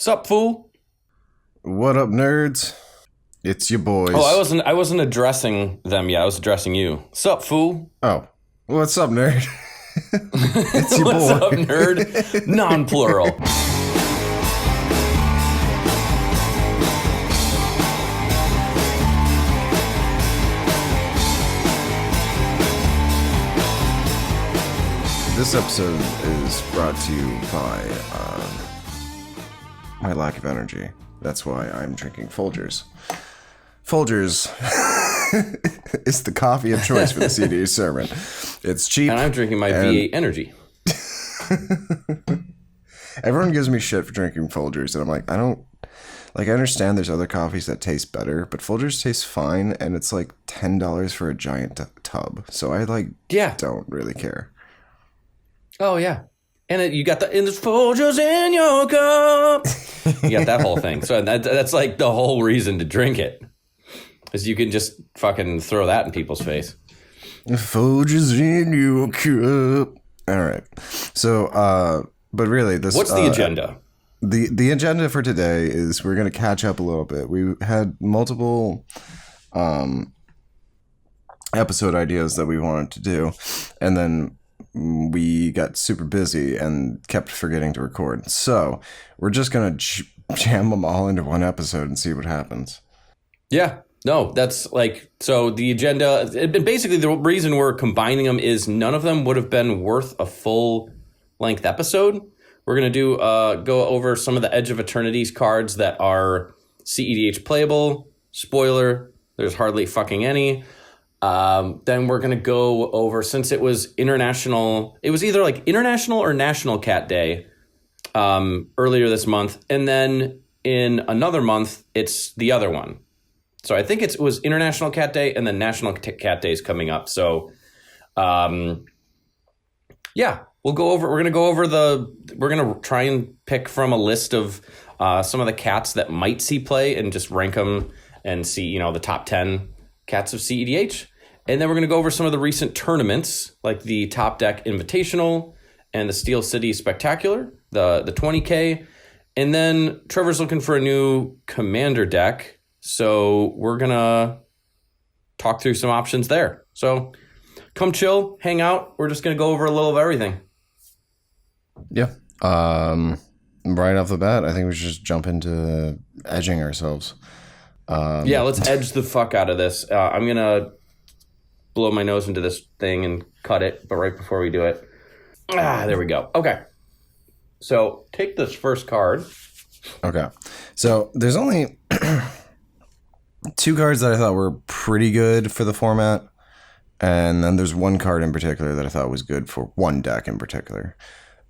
Sup, fool? What up, nerds? It's your boys. Oh, I wasn't addressing them yet. I was addressing you. Sup, fool? Oh, what's up, nerd? It's your What's boy. up, nerd? Non-plural. This episode is brought to you by my lack of energy. That's why I'm drinking Folgers. Folgers is the coffee of choice for the cEDH. It's cheap. And I'm drinking my V8 Energy. Everyone gives me shit for drinking Folgers, and I'm like, I understand there's other coffees that taste better, but Folgers tastes fine, and it's like $10 for a giant tub. So I don't really care. Oh, yeah. And you got the Folgers in your cup. You got that whole thing. So that's like the whole reason to drink it. Is you can just fucking throw that in people's face. Folgers in your cup. All right. So, but really, what's the agenda? The agenda for today is we're going to catch up a little bit. We had multiple episode ideas that we wanted to do, and then we got super busy and kept forgetting to record. So we're just going to jam them all into one episode and see what happens. Yeah. No, that's so the agenda, basically the reason we're combining them is none of them would have been worth a full length episode. We're going to do go over some of the Edge of Eternities cards that are cEDH playable. Spoiler, there's hardly fucking any. Then we're going to go over, since it was international, it was either like International or National Cat Day earlier this month. And then in another month, it's the other one. So I think it was International Cat Day and then National Cat Day is coming up. So, we're going to try and pick from a list of some of the cats that might see play and just rank them and see, the top 10 cats of cEDH. And then we're going to go over some of the recent tournaments, like the Top Deck Invitational and the Steel City Spectacular, the 20K. And then Trevor's looking for a new Commander deck. So we're going to talk through some options there. So come chill, hang out. We're just going to go over a little of everything. Yeah. Right off the bat, I think we should just jump into edging ourselves. Let's edge the fuck out of this. I'm going to blow my nose into this thing and cut it, but right before we do it. There we go. Okay. So take this first card. Okay. So there's only two cards that I thought were pretty good for the format. And then there's one card in particular that I thought was good for one deck in particular.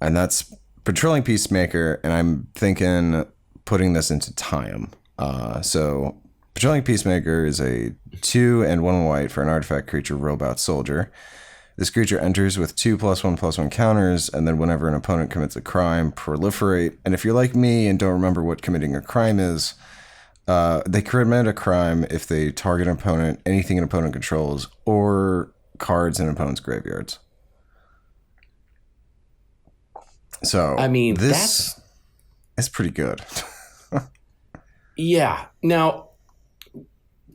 And that's Patrolling Peacemaker. And I'm thinking putting this into Time. So Patrolling Peacemaker is a 2 and 1 white for an artifact creature robot soldier. This creature enters with 2+1/+1 counters, and then whenever an opponent commits a crime, proliferate. And if you're like me and don't remember what committing a crime is, they commit a crime if they target an opponent, anything an opponent controls, or cards in opponent's graveyards. So, this is pretty good. Yeah. Now,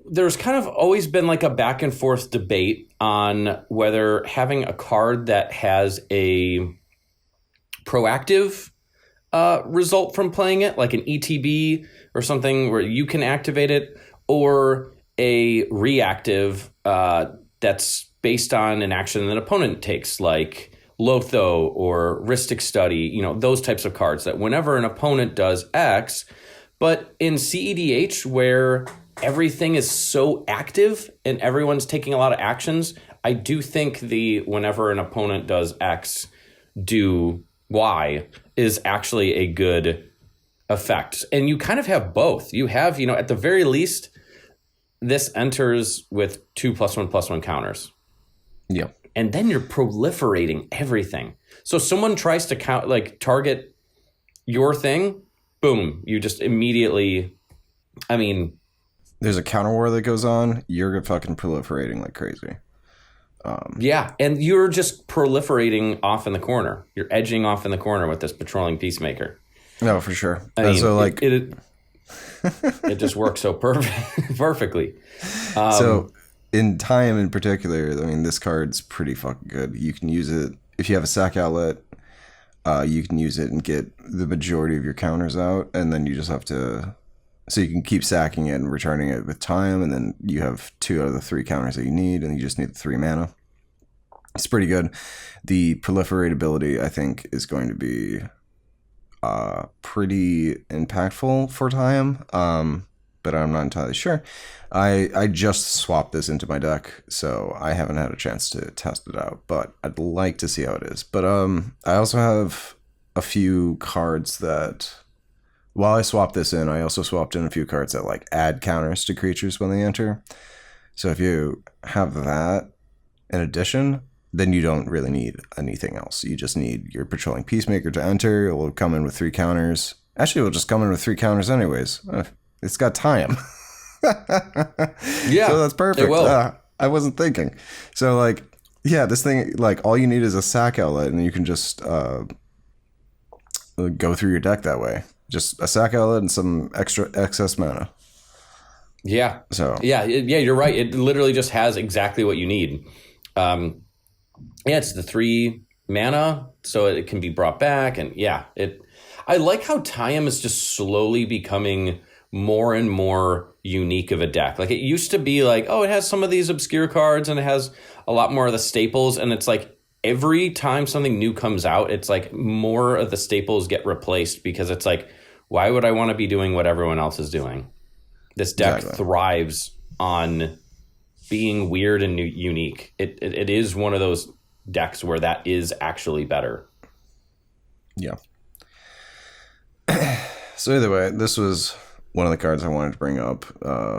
there's kind of always been like a back and forth debate on whether having a card that has a proactive result from playing it, like an ETB or something where you can activate it, or a reactive that's based on an action that an opponent takes, like Lotho or Rhystic Study, those types of cards that whenever an opponent does X. But in cEDH, where everything is so active and everyone's taking a lot of actions, I do think whenever an opponent does X, do Y is actually a good effect. And you kind of have both. You have, at the very least, this enters with 2+1/+1 counters. Yeah. And then you're proliferating everything. So someone tries to target your thing, boom, you just immediately, there's a counter war that goes on, you're fucking proliferating like crazy. And you're just proliferating off in the corner. You're edging off in the corner with this Patrolling Peacemaker. No, for sure. I mean, So like, it just works so perfectly. so in time in particular, I mean, this card's pretty fucking good. You can use it if you have a sack outlet. You can use it and get the majority of your counters out, and then you just have to. So you can keep sacking it and returning it with time, and then you have 2 out of the 3 counters that you need, and you just need the 3 mana. It's pretty good. The proliferate ability, I think, is going to be pretty impactful for time, but I'm not entirely sure. I just swapped this into my deck, so I haven't had a chance to test it out, but I'd like to see how it is. But I also have a few cards that, while I swapped this in, I also swapped in a few cards that like add counters to creatures when they enter. So if you have that in addition, then you don't really need anything else. You just need your Patrolling Peacemaker to enter. It will come in with 3 counters. Actually, it will just come in with 3 counters anyways. It's got time. Yeah, so that's perfect. It will. I wasn't thinking. So like, yeah, this thing, like all you need is a sack outlet, and you can just go through your deck that way. Just a sack outlet and some excess mana. Yeah. So yeah, you're right. It literally just has exactly what you need. It's the 3 mana, so it can be brought back, and I like how Tayam is just slowly becoming more and more unique of a deck. Like, it used to be like, oh, it has some of these obscure cards and it has a lot more of the staples, and it's like every time something new comes out, it's like more of the staples get replaced, because it's like, why would I want to be doing what everyone else is doing? This deck thrives on being weird and unique. It is one of those decks where that is actually better. Yeah. So either way, this was one of the cards I wanted to bring up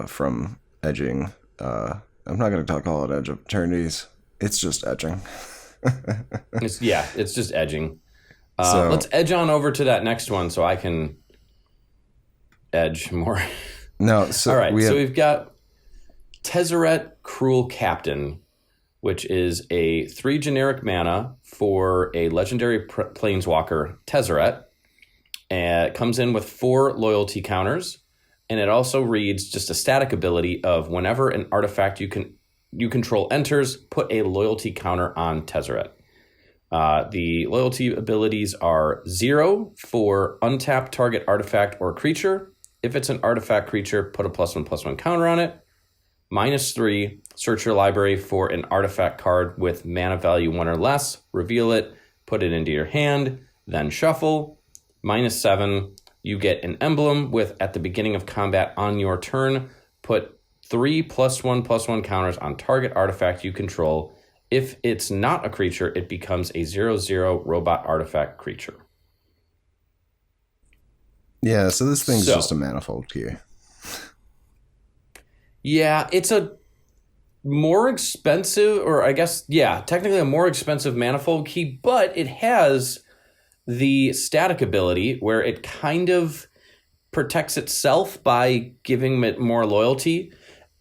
from edging. I'm not going to call it edge of eternities. It's just edging. It's just edging. So let's edge on over to that next one so I can edge more. No, so all right. We've got Tezzeret, Cruel Captain, which is a 3 generic mana for a legendary planeswalker, Tezzeret. And it comes in with 4 loyalty counters, and it also reads just a static ability of whenever an artifact you control enters, put a loyalty counter on Tezzeret. The loyalty abilities are 0 for untapped target artifact or creature. If it's an artifact creature, put a +1/+1 counter on it. -3, search your library for an artifact card with mana value 1 or less, reveal it, put it into your hand, then shuffle. -7, you get an emblem with, at the beginning of combat on your turn, put 3 +1/+1 counters on target artifact you control. If it's not a creature, it becomes a 0/0 robot artifact creature. Yeah, so this thing's just a manifold key. Yeah, it's a more expensive, or I guess, technically a more expensive manifold key, but it has the static ability where it kind of protects itself by giving it more loyalty,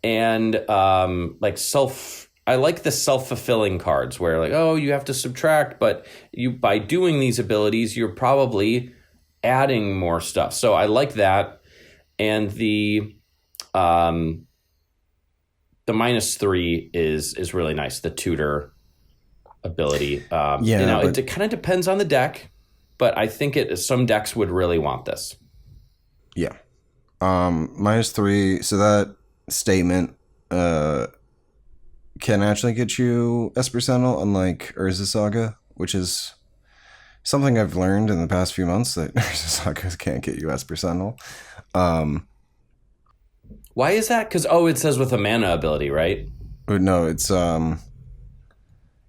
and I like the self-fulfilling cards where like, oh, you have to subtract, but by doing these abilities, you're probably adding more stuff. So I like that. And the -3 is really nice. The tutor ability. It kind of depends on the deck, but I think some decks would really want this. Yeah. -3. So that statement can actually get you Esper Sentinel, unlike Urza Saga, which is something I've learned in the past few months, that Urza Saga can't get you Esper Sentinel. Why is that? Because it says with a mana ability, right? No, it's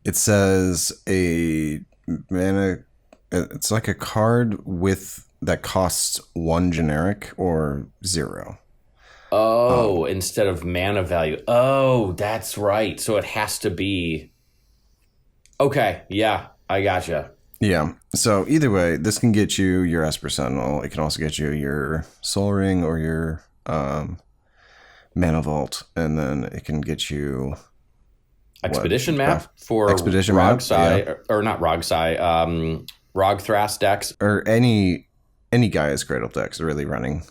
it says a mana. It's like a card that costs 1 generic or 0. Oh, instead of mana value. Oh, that's right. So it has to be. Okay, yeah, I gotcha. Yeah. So either way, this can get you your Esper Sentinel. It can also get you your Soul Ring or your Mana Vault, and then it can get you Expedition map for Rogsai, or not Rogsai, Rogthras decks, or any any Gaia's Cradle decks really running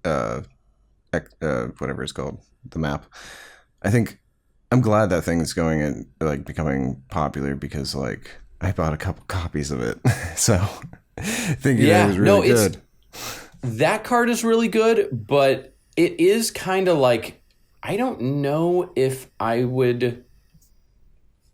whatever it's called, the map. I think I'm glad that thing is going and like becoming popular because like I bought a couple copies of it, so thinking that it was really good. That card is really good, but it is kind of like, I don't know if I would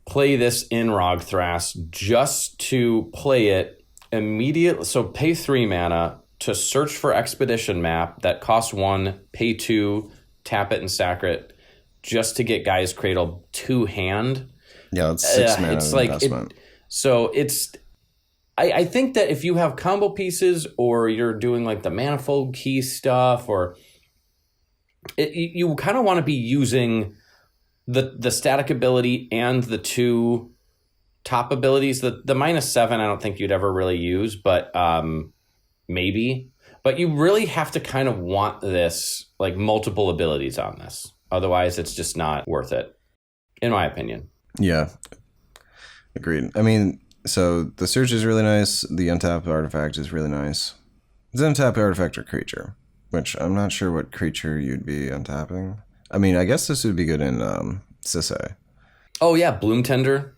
play this in Rogthras just to play it immediately. So pay 3 mana to search for Expedition map that costs 1, pay 2, tap it and sack it just to get Gaia's Cradle to hand. Yeah, it's 6 mana it's like investment. I think that if you have combo pieces or you're doing like the manifold key stuff, or you kind of want to be using the static ability and the 2 top abilities. The -7 I don't think you'd ever really use, but maybe. But you really have to kind of want this, like multiple abilities on this. Otherwise, it's just not worth it, in my opinion. Yeah, agreed. I mean, so the search is really nice. The untapped artifact is really nice. It's an untapped artifact or creature, which I'm not sure what creature you'd be untapping. I mean, I guess this would be good in cEDH. Oh, yeah, Bloom Tender.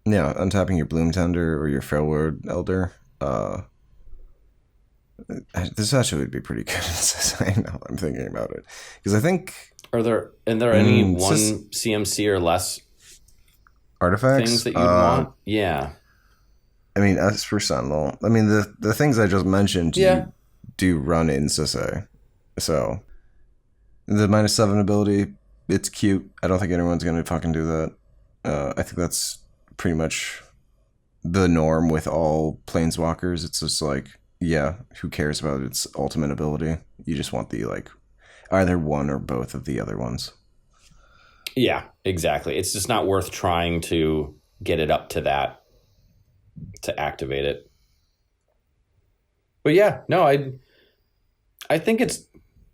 Yeah, untapping your Bloom Tender or your Failward Elder. This actually would be pretty good in cEDH now I'm thinking about it. Because I think... Are there any one CMC or less artifacts things that you'd want? Yeah. I mean, as for Sentinel, I mean, the things I just mentioned you do run in cEDH. So, the -7 ability, it's cute. I don't think anyone's going to fucking do that. I think that's pretty much the norm with all Planeswalkers. It's just like, yeah, who cares about its ultimate ability? You just want the, like, either one or both of the other ones. Yeah, exactly. It's just not worth trying to get it up to that to activate it. But yeah, no, I think it's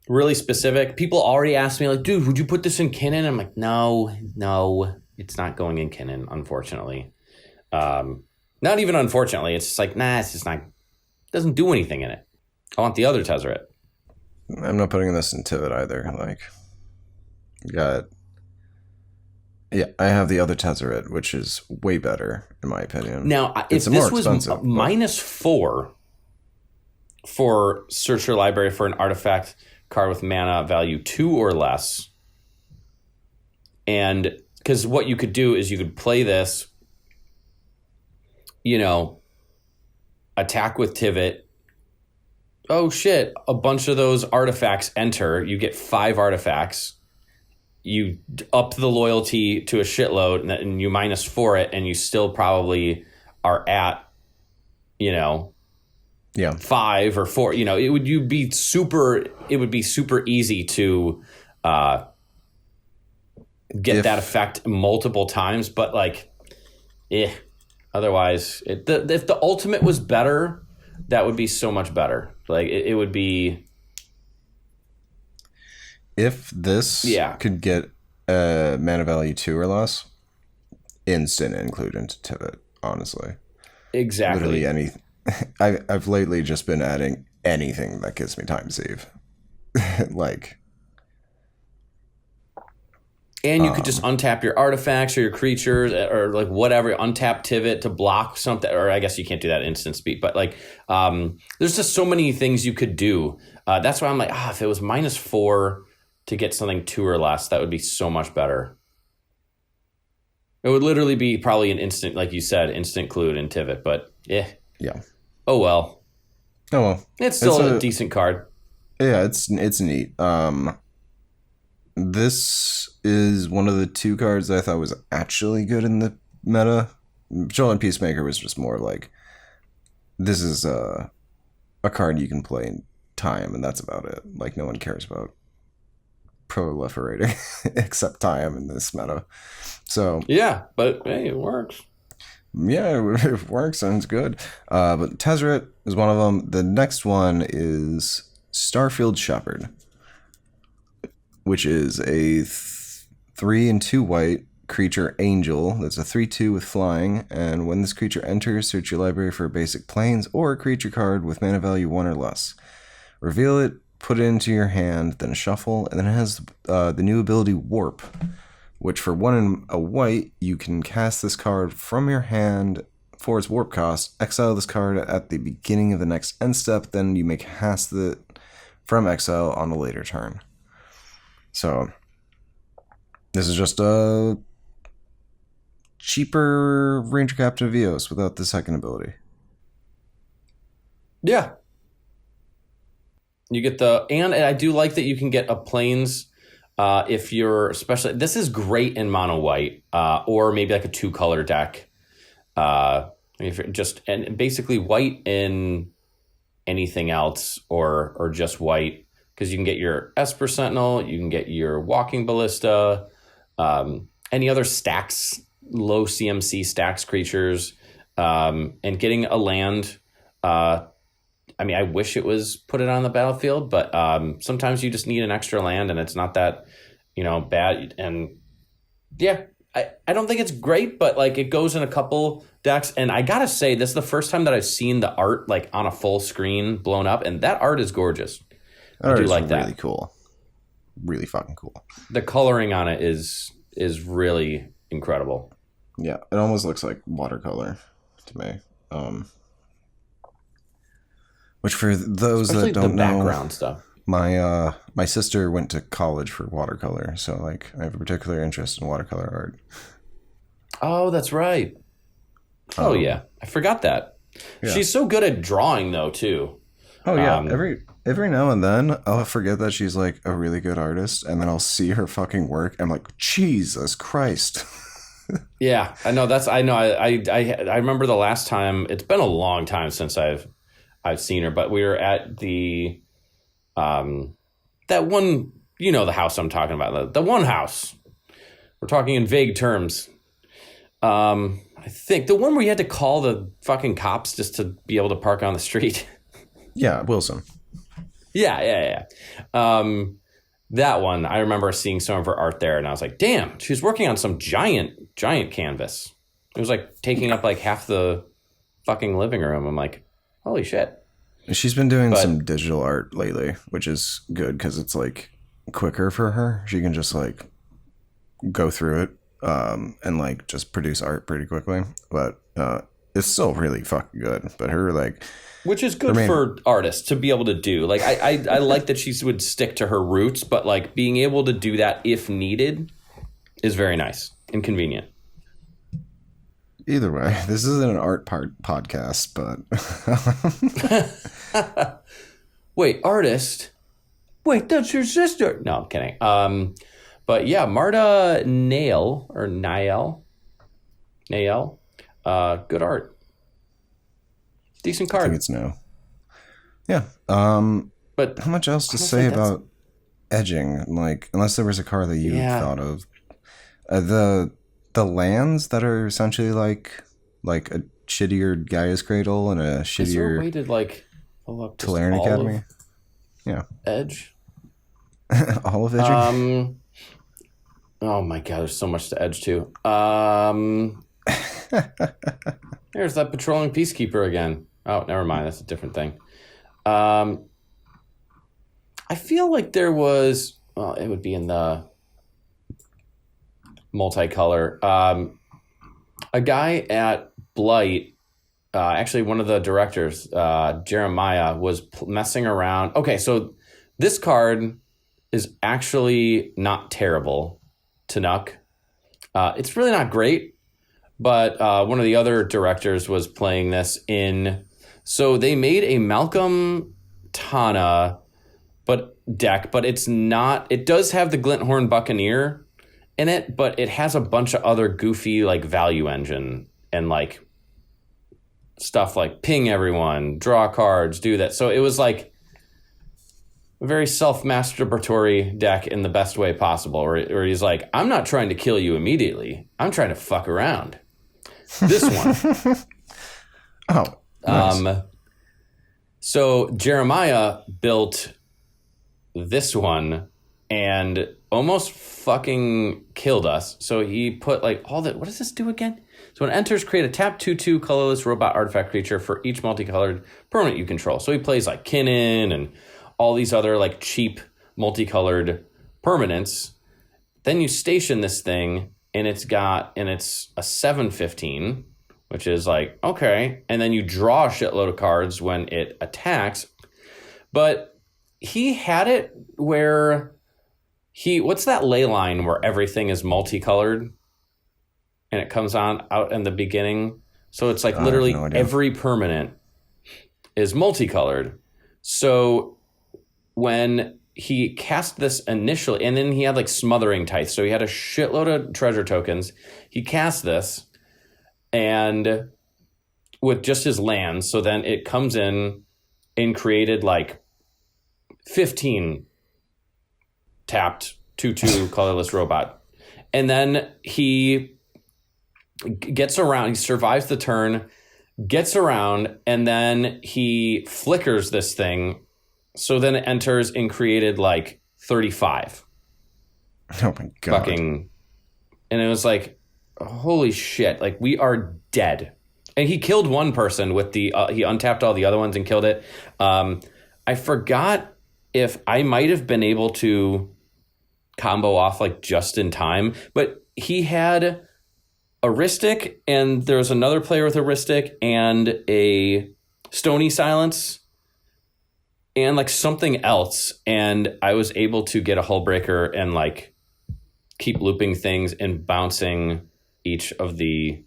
really specific. People already asked me, like, dude, would you put this in Kinnan? I'm like, no, it's not going in Kinnan, unfortunately. Not even unfortunately. It's just like, nah, it's just not, it doesn't do anything in it. I want the other Tezzeret. I'm not putting this in Tivit either. Like, I have the other Tezzeret, which is way better in my opinion. Now, if this was -4 for search your library for an artifact card with mana value 2 or less, and because what you could do is you could play this, attack with Tivit. Oh shit, a bunch of those artifacts enter. You get 5 artifacts. You up the loyalty to a shitload and you -4 it, and you still probably are at, 5 or 4. It would be super easy to get that effect multiple times, but like, otherwise, if the ultimate was better, that would be so much better. Like it would be. If this could get mana value 2 or less, instant include into Tivit, honestly. Exactly. Literally anything. I've lately just been adding anything that gives me time save. Like. And you could just untap your artifacts or your creatures or like whatever, untap Tivit to block something. Or I guess you can't do that instant speed, but like there's just so many things you could do. That's why I'm like, if it was -4 to get something 2 or less, that would be so much better. It would literally be probably an instant, like you said, instant include in Tivit, but yeah. Oh well. It's still a decent card. Yeah, it's neat. This is one of the 2 cards that I thought was actually good in the meta. Joel Peacemaker was just more like, this is a card you can play in time, and that's about it. Like, no one cares about proliferating except time in this meta. So yeah, but hey, it works. Yeah, it works and it's good. But Tezzeret is one of them. The next one is Starfield Shepherd, which is a 3 and 2 white creature Angel. That's a 3/2 with flying. And when this creature enters, search your library for a basic planes or a creature card with mana value 1 or less. Reveal it, put it into your hand, then shuffle. And then it has the new ability Warp, which for 1 and a white, you can cast this card from your hand for its warp cost. Exile this card at the beginning of the next end step, then you may cast it from exile on a later turn. So this is just a cheaper Ranger Captain of Eos without the second ability. Yeah. You get and I do like that you can get a planes if you're, especially, this is great in mono white, or maybe like a 2-color deck. If you're and basically white in anything else, or just white, because you can get your Esper Sentinel, you can get your Walking Ballista, any other stacks, low CMC stacks creatures, and getting a land. I mean, I wish it was put it on the battlefield, but sometimes you just need an extra land, and it's not that, bad. And yeah, I don't think it's great, but like it goes in a couple decks. And I gotta say, this is the first time that I've seen the art like on a full screen blown up, and that art is gorgeous. I do like that. Really cool. Really fucking cool. The coloring on it is really incredible. Yeah, it almost looks like watercolor to me. Which for those Especially that don't the know, background stuff. My sister went to college for watercolor, so like I have a particular interest in watercolor art. Oh, that's right. Oh yeah, I forgot that. Yeah. She's so good at drawing though too. Oh yeah, every now and then I'll forget that she's like a really good artist, and then I'll see her fucking work. And I'm like, Jesus Christ. Yeah, I know. I remember the last time. It's been a long time since I've seen her, but we were at the that one, the house I'm talking about, the one house. We're talking in vague terms. I think the one where you had to call the fucking cops just to be able to park on the street. Yeah, Wilson. Yeah. That one, I remember seeing some of her art there, and I was like, damn, she was working on some giant canvas. It was like taking up like half the fucking living room. I'm like, holy shit. She's been doing some digital art lately, which is good because it's like quicker for her. She can just like go through it and like just produce art pretty quickly. But it's still really fucking good. But her like, which is good for artists to be able to do. Like I like that she would stick to her roots, but like being able to do that if needed is very nice and convenient. Either way, this isn't an art podcast, but wait, artist? Wait, that's your sister? No, I'm kidding. But yeah, Marta Nail, good art, decent card. I think it's no. Yeah. But how much else to say about edging? Like, unless there was a card that you thought of, the lands that are essentially like a shittier Gaia's Cradle and a shittier. Is there a way to like pull up Tolarian Academy? Yeah. Edge. All of edging. Oh my god, there's so much to edge to. There's that patrolling peacekeeper again. Oh, never mind. That's a different thing. I feel like there was. Well, it would be in the multicolor. A guy at Blight, actually one of the directors, Jeremiah, was messing around. Okay, so this card is actually not terrible to Nuck. It's really not great, but one of the other directors was playing this in. So they made a Malcolm Tana deck, but it's not. It does have the Glinthorn Buccaneer in it, but it has a bunch of other goofy like value engine and like stuff like ping everyone, draw cards, do that. So it was like a very self-masturbatory deck in the best way possible, where he's like, I'm not trying to kill you immediately. I'm trying to fuck around. This one. Oh, nice. So Jeremiah built this one, and almost fucking killed us. So he put like all that. What does this do again? So when it enters, create a tap 2/2 colorless robot artifact creature for each multicolored permanent you control. So he plays like Kinnan and all these other like cheap multicolored permanents. Then you station this thing, and it's a 7/15, which is like, okay. And then you draw a shitload of cards when it attacks. But he had it where what's that ley line where everything is multicolored and it comes out in the beginning? So it's like literally every permanent is multicolored. So when he cast this initially, and then he had like Smothering Tithe. So he had a shitload of treasure tokens. He cast this and with just his lands. So then it comes in and created like 15 tapped 2/2 colorless robot. And then he gets around, he survives the turn, gets around, and then he flickers this thing. So then it enters and created like 35. Oh my God. And it was like, holy shit, like we are dead. And he killed one person with he untapped all the other ones and killed it. I forgot if I might have been able to combo off like just in time, but he had a Ristic, and there was another player with a Ristic and a Stony Silence and like something else, and I was able to get a Hullbreaker and like keep looping things and bouncing each of the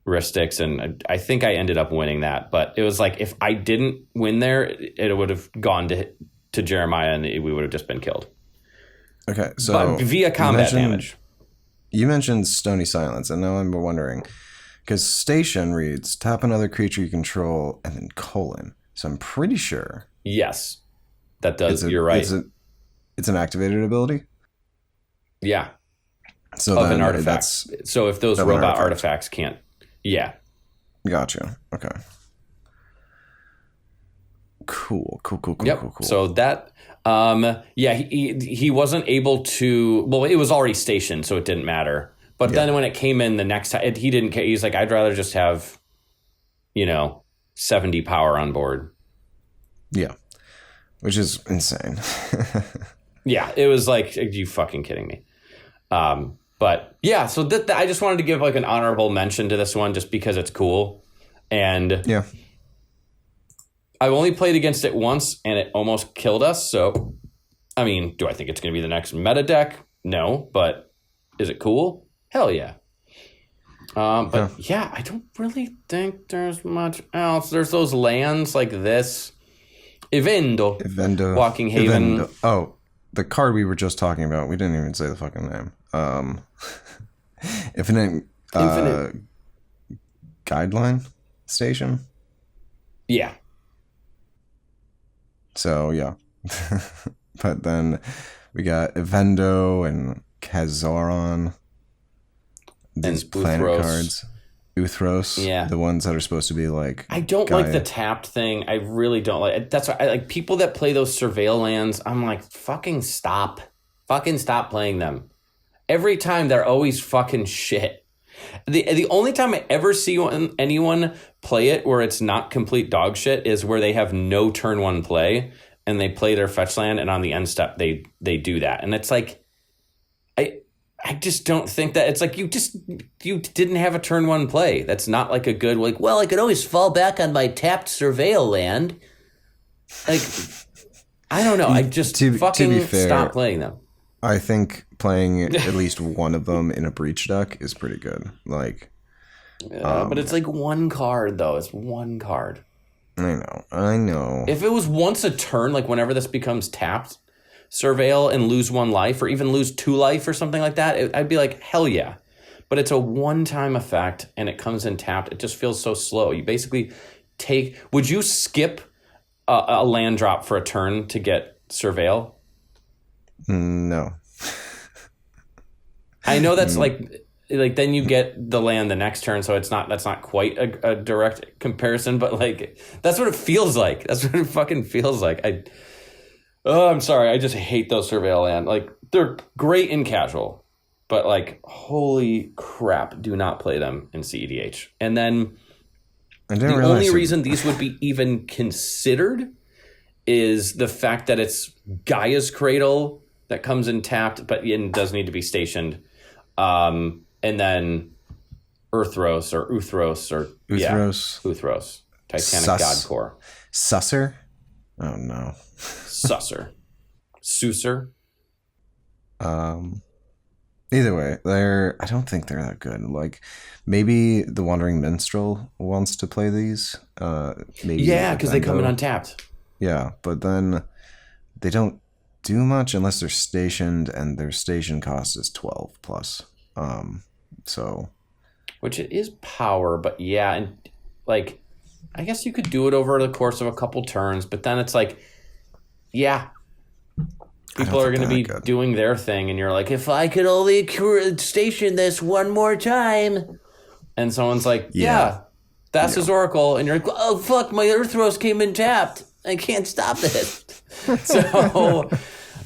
Ristics, and I think I ended up winning that. But it was like if I didn't win there, it would have gone to Jeremiah, and we would have just been killed. Okay, so but via combat damage. You mentioned Stony Silence, and now I'm wondering because Station reads tap another creature you control and then colon. So I'm pretty sure. Yes, that does. You're right. It's an activated ability. Yeah. So of then an artifact. So if those robot artifacts can't. Yeah. Gotcha. Okay. Cool. Yep. Cool. So that, he wasn't able to. Well, it was already stationed, so it didn't matter. But then when it came in the next time, he didn't care. He's like, I'd rather just have, 70 power on board. Yeah, which is insane. Yeah, it was like, are you fucking kidding me? But yeah, so I just wanted to give like an honorable mention to this one just because it's cool. And yeah, I've only played against it once and it almost killed us. So, I mean, do I think it's going to be the next meta deck? No, but is it cool? Hell yeah. But yeah, I don't really think there's much else. There's those lands like this. Evendo. Walking Haven. Evendo. Oh, the card we were just talking about. We didn't even say the fucking name. Infinite. Guideline Station. Yeah. So, yeah. But then we got Evendo and Kazaron. These planet cards. Uthros. Yeah. The ones that are supposed to be like... I don't like the tapped thing. I really don't like... That's why I like people that play those surveil lands. I'm like, fucking stop. Fucking stop playing them. Every time they're always fucking shit. The only time I ever see anyone play it where it's not complete dog shit is where they have no turn one play and they play their fetch land and on the end step they do that. And it's like... I just don't think that it's like you didn't have a turn one play. That's not like a good, like, well, I could always fall back on my tapped surveil land. Like, I don't know. I just to be fair, stop playing them. I think playing at least one of them in a breach deck is pretty good. Like, but it's like one card though. It's one card. I know. If it was once a turn, like whenever this becomes tapped, surveil and lose 1 life or even lose 2 life or something like that, I'd be like, hell yeah. But it's a one-time effect and it comes in tapped. It just feels so slow. You basically would you skip a land drop for a turn to get surveil? No. I know that's like then you get the land the next turn, so that's not quite a direct comparison, but like that's what it feels like. That's what it fucking feels like. Oh, I'm sorry. I just hate those Surveil land. Like, they're great in casual, but like, holy crap, do not play them in cEDH. And then the only reason these would be even considered is the fact that it's Gaia's Cradle that comes in tapped, but it does need to be stationed. And then Uthros or Uthros or Uthros, Titanic God Core. Susser? Oh no. Susser. Susser. Either way, I don't think they're that good. Like, maybe the Wandering Minstrel wants to play these. Maybe because they come in untapped. Yeah, but then they don't do much unless they're stationed, and their station cost is 12 plus. So, which it is power, but yeah, and like, I guess you could do it over the course of a couple turns, but then it's like, yeah, people are going to be doing their thing, and you're like, if I could only station this one more time, and someone's like, yeah, that's his Oracle, and you're like, oh fuck, my Uthros came in tapped, I can't stop it. So,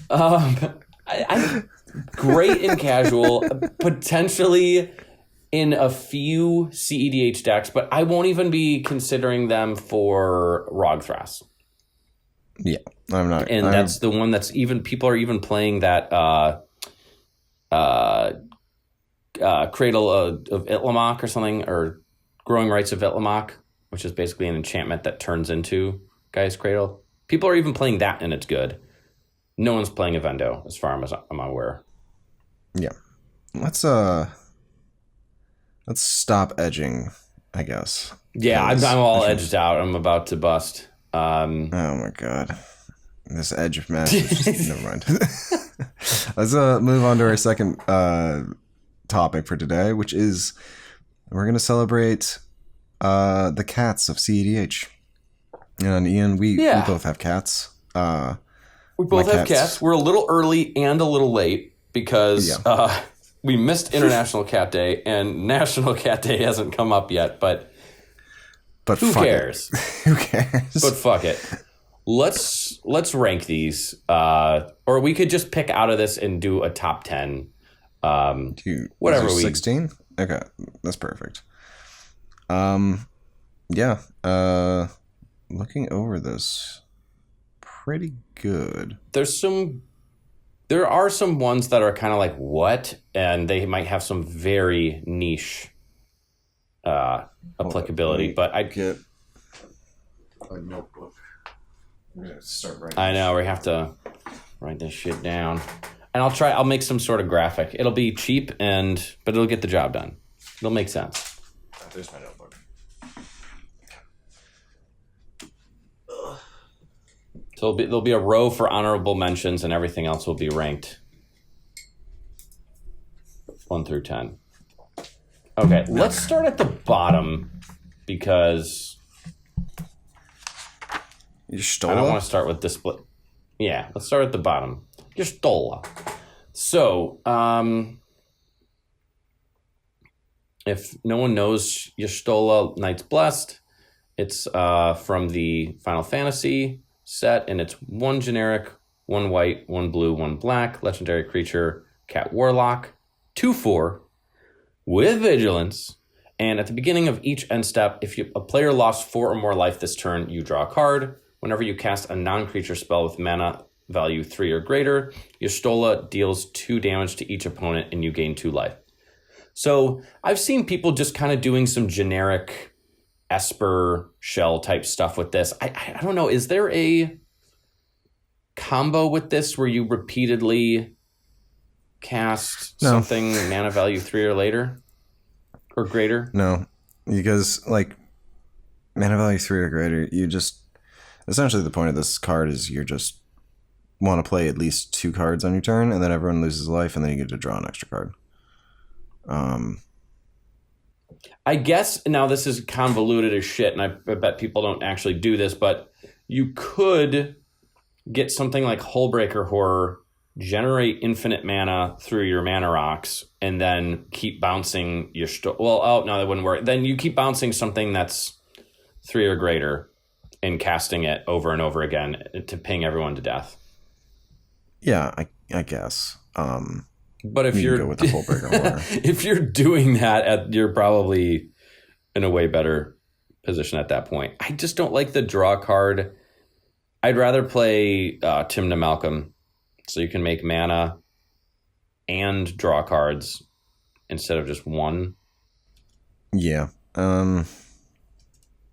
I'm great in casual, potentially in a few cEDH decks, but I won't even be considering them for Rogthras. Yeah, I'm not. And that's the one that's even, people are even playing that Cradle of Itlimoc or something, or Growing Rights of Itlimoc, which is basically an enchantment that turns into Gaia's Cradle. People are even playing that, and it's good. No one's playing Evendo, as far as I'm aware. Yeah. Let's stop edging, I guess. Yeah, I'm all edged out. I'm about to bust. Oh my god. This edge match. Never mind. Let's move on to our second topic for today, which is we're going to celebrate the cats of cEDH. And Ian, we both have cats. We both have cats. We're a little early and a little late because we missed International Cat Day, and National Cat Day hasn't come up yet, but who cares? Who cares? But fuck it. Let's rank these, or we could just pick out of this and do a top 10. Whatever 16? Okay, that's perfect. Looking over this, pretty good. There are some ones that are kind of like, what? And they might have some very niche applicability, but I get a notebook. I'm gonna start writing. I know, we have to write this shit down. And I'll make some sort of graphic. It'll be cheap, but it'll get the job done. It'll make sense. There's my notebook. So there'll be a row for honorable mentions, and everything else will be ranked 1 through 10. Okay, let's start at the bottom because I don't want to start with display. Yeah, let's start at the bottom. Y'shtola. So, if no one knows Y'shtola Knight's Blessed, it's from the Final Fantasy set, and it's 1 generic, 1 white, 1 blue, 1 black, legendary creature, cat warlock, 2/4, with vigilance, and at the beginning of each end step, if a player lost 4 or more life this turn, you draw a card. Whenever you cast a non-creature spell with mana value 3 or greater, Y'shtola deals 2 damage to each opponent, and you gain 2 life. So I've seen people just kind of doing some generic Esper shell type stuff with this. I don't know. Is there a combo with this where you repeatedly cast something mana value 3 or later or greater? No, because like mana value 3 or greater, you just essentially the point of this card is you just want to play at least 2 cards on your turn, and then everyone loses life, and then you get to draw an extra card. I guess now this is convoluted as shit, and I bet people don't actually do this, but you could get something like Hullbreaker Horror, generate infinite mana through your mana rocks, and then keep bouncing your... no, that wouldn't work. Then you keep bouncing something that's 3 or greater and casting it over and over again to ping everyone to death. Yeah, I guess. But if You you're can go with the Hullbreaker more. if you're doing that, you're probably in a way better position at that point. I just don't like the draw card. I'd rather play Timna Malcolm, so you can make mana and draw cards instead of just one. Yeah. I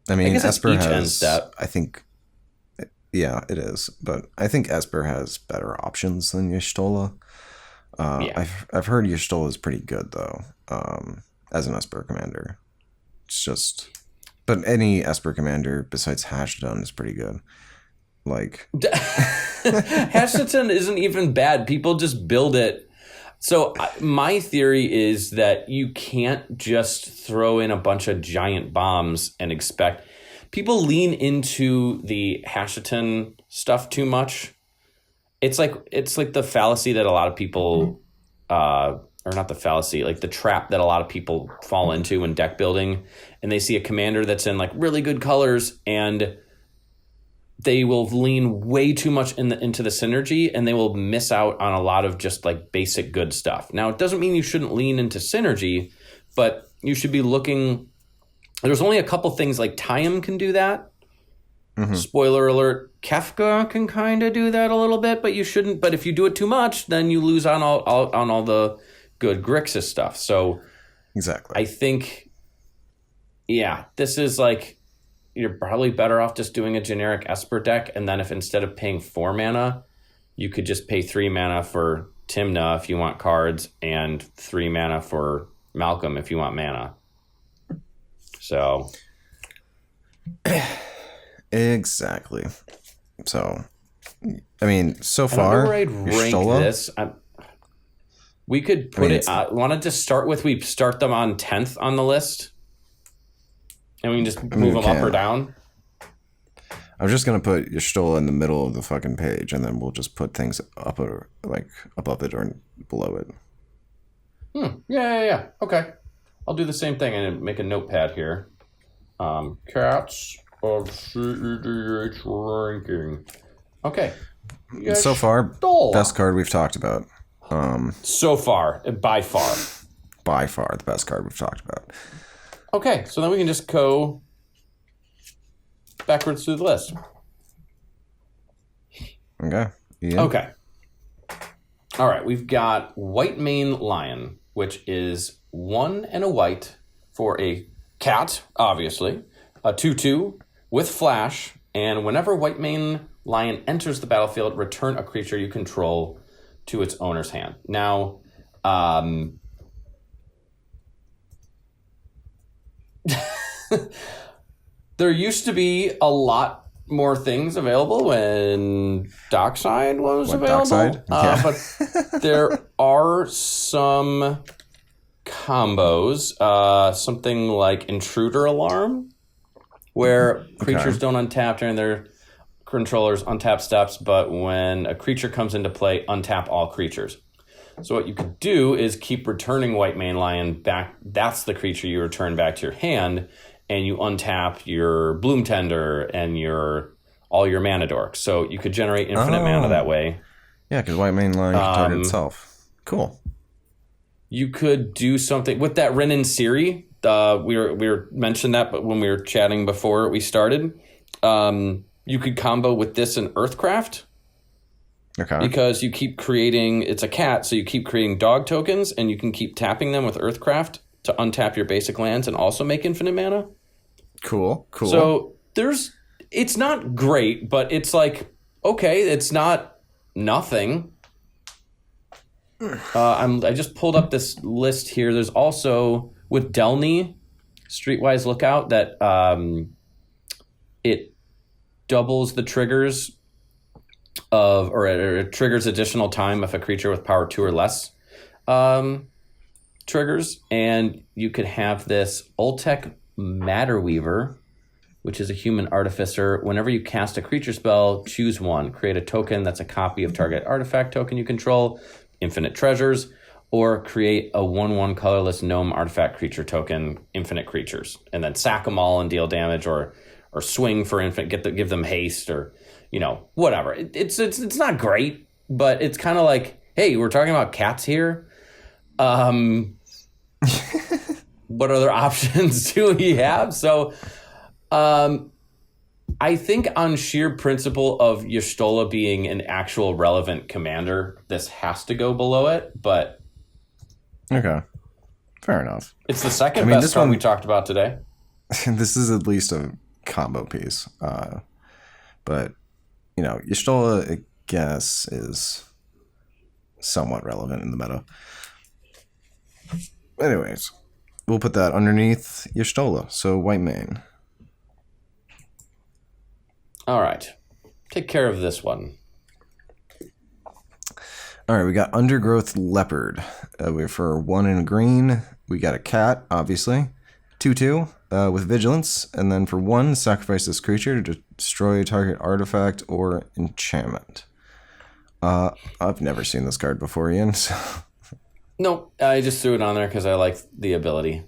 I mean, guess it's Esper each end has. step. I think. Yeah, it is, but I think Esper has better options than Y'shtola. Yeah. I've heard Y'shtola is pretty good though. As an Esper commander, it's just. But any Esper commander besides Hashdun is pretty good. Like Hashtag isn't even bad. People just build it. So my theory is that you can't just throw in a bunch of giant bombs and expect. People lean into the Hashiton stuff too much. It's like the fallacy that a lot of people, or not the fallacy, like the trap that a lot of people fall into when deck building, and they see a commander that's in like really good colors and they will lean way too much into the synergy and they will miss out on a lot of just like basic good stuff. Now, it doesn't mean you shouldn't lean into synergy, but you should be looking. There's only a couple things like Tayum can do that. Mm-hmm. Spoiler alert, Kefka can kind of do that a little bit, but you shouldn't. But if you do it too much, then you lose on all the good Grixis stuff. So exactly. I think, yeah, this is like, you're probably better off just doing a generic Esper deck, and then if instead of paying 4 mana, you could just pay 3 mana for Timna if you want cards, and 3 mana for Malcolm if you want mana. So exactly. So I mean, so far, where I'd rank this. We could put it. Want to just start with? We start them on 10th on the list. And we can just move them up or down? I was just going to put Y'shtola in the middle of the fucking page, and then we'll just put things up or like above it or below it. Yeah. Okay. I'll do the same thing and make a notepad here. Cats of cEDH ranking. Okay. So far, best card we've talked about. So far, by far. By far, the best card we've talked about. Okay, so then we can just go backwards through the list. Okay. Yeah. Okay. All right, we've got White Mane Lion, which is 1 and a white for a cat, obviously, a 2/2 with flash, and whenever White Mane Lion enters the battlefield, return a creature you control to its owner's hand. Now, there used to be a lot more things available when Dockside was available. Yeah. But there are some combos, something like Intruder Alarm, where creatures don't untap during their controller's untap steps, but when a creature comes into play, untap all creatures. So what you could do is keep returning White Mane Lion back. That's the creature you return back to your hand, and you untap your Bloom Tender and all your mana dorks. So you could generate infinite mana that way. Yeah, because White Mane Lion can target itself. Cool. You could do something with that Rin and Siri. We were mentioned that, but when we were chatting before we started, you could combo with this and Earthcraft. Okay. Because you keep creating, it's a cat, so you keep creating dog tokens, and you can keep tapping them with Earthcraft to untap your basic lands and also make infinite mana. Cool. So it's not great, but it's like, okay, it's not nothing. I just pulled up this list here. There's also, with Delny, Streetwise Lookout, that it doubles the triggers or it triggers additional time if a creature with power 2 or less triggers. And you could have this Ultek Matterweaver, which is a human artificer. Whenever you cast a creature spell, choose one. Create a token that's a copy of target artifact token you control, infinite treasures, or create a 1/1 colorless gnome artifact creature token, infinite creatures, and then sack them all and deal damage, or swing for infinite, give them haste, or whatever. It's not great, but it's kind of like, hey, we're talking about cats here. What other options do we have? So I think on sheer principle of Y'shtola being an actual relevant commander, this has to go below it, but... Okay. Fair enough. It's the second best card we talked about today. This is at least a combo piece. But, Y'shtola, I guess, is somewhat relevant in the meta. Anyways, we'll put that underneath Y'shtola. So, white main. All right. Take care of this one. All right, we got Undergrowth Leopard. We're for 1 in green. We got a cat, obviously. 2/2 with vigilance. And then for 1, sacrifice this creature to destroy a target artifact or enchantment. I've never seen this card before, Ian. So. No, I just threw it on there because I like the ability.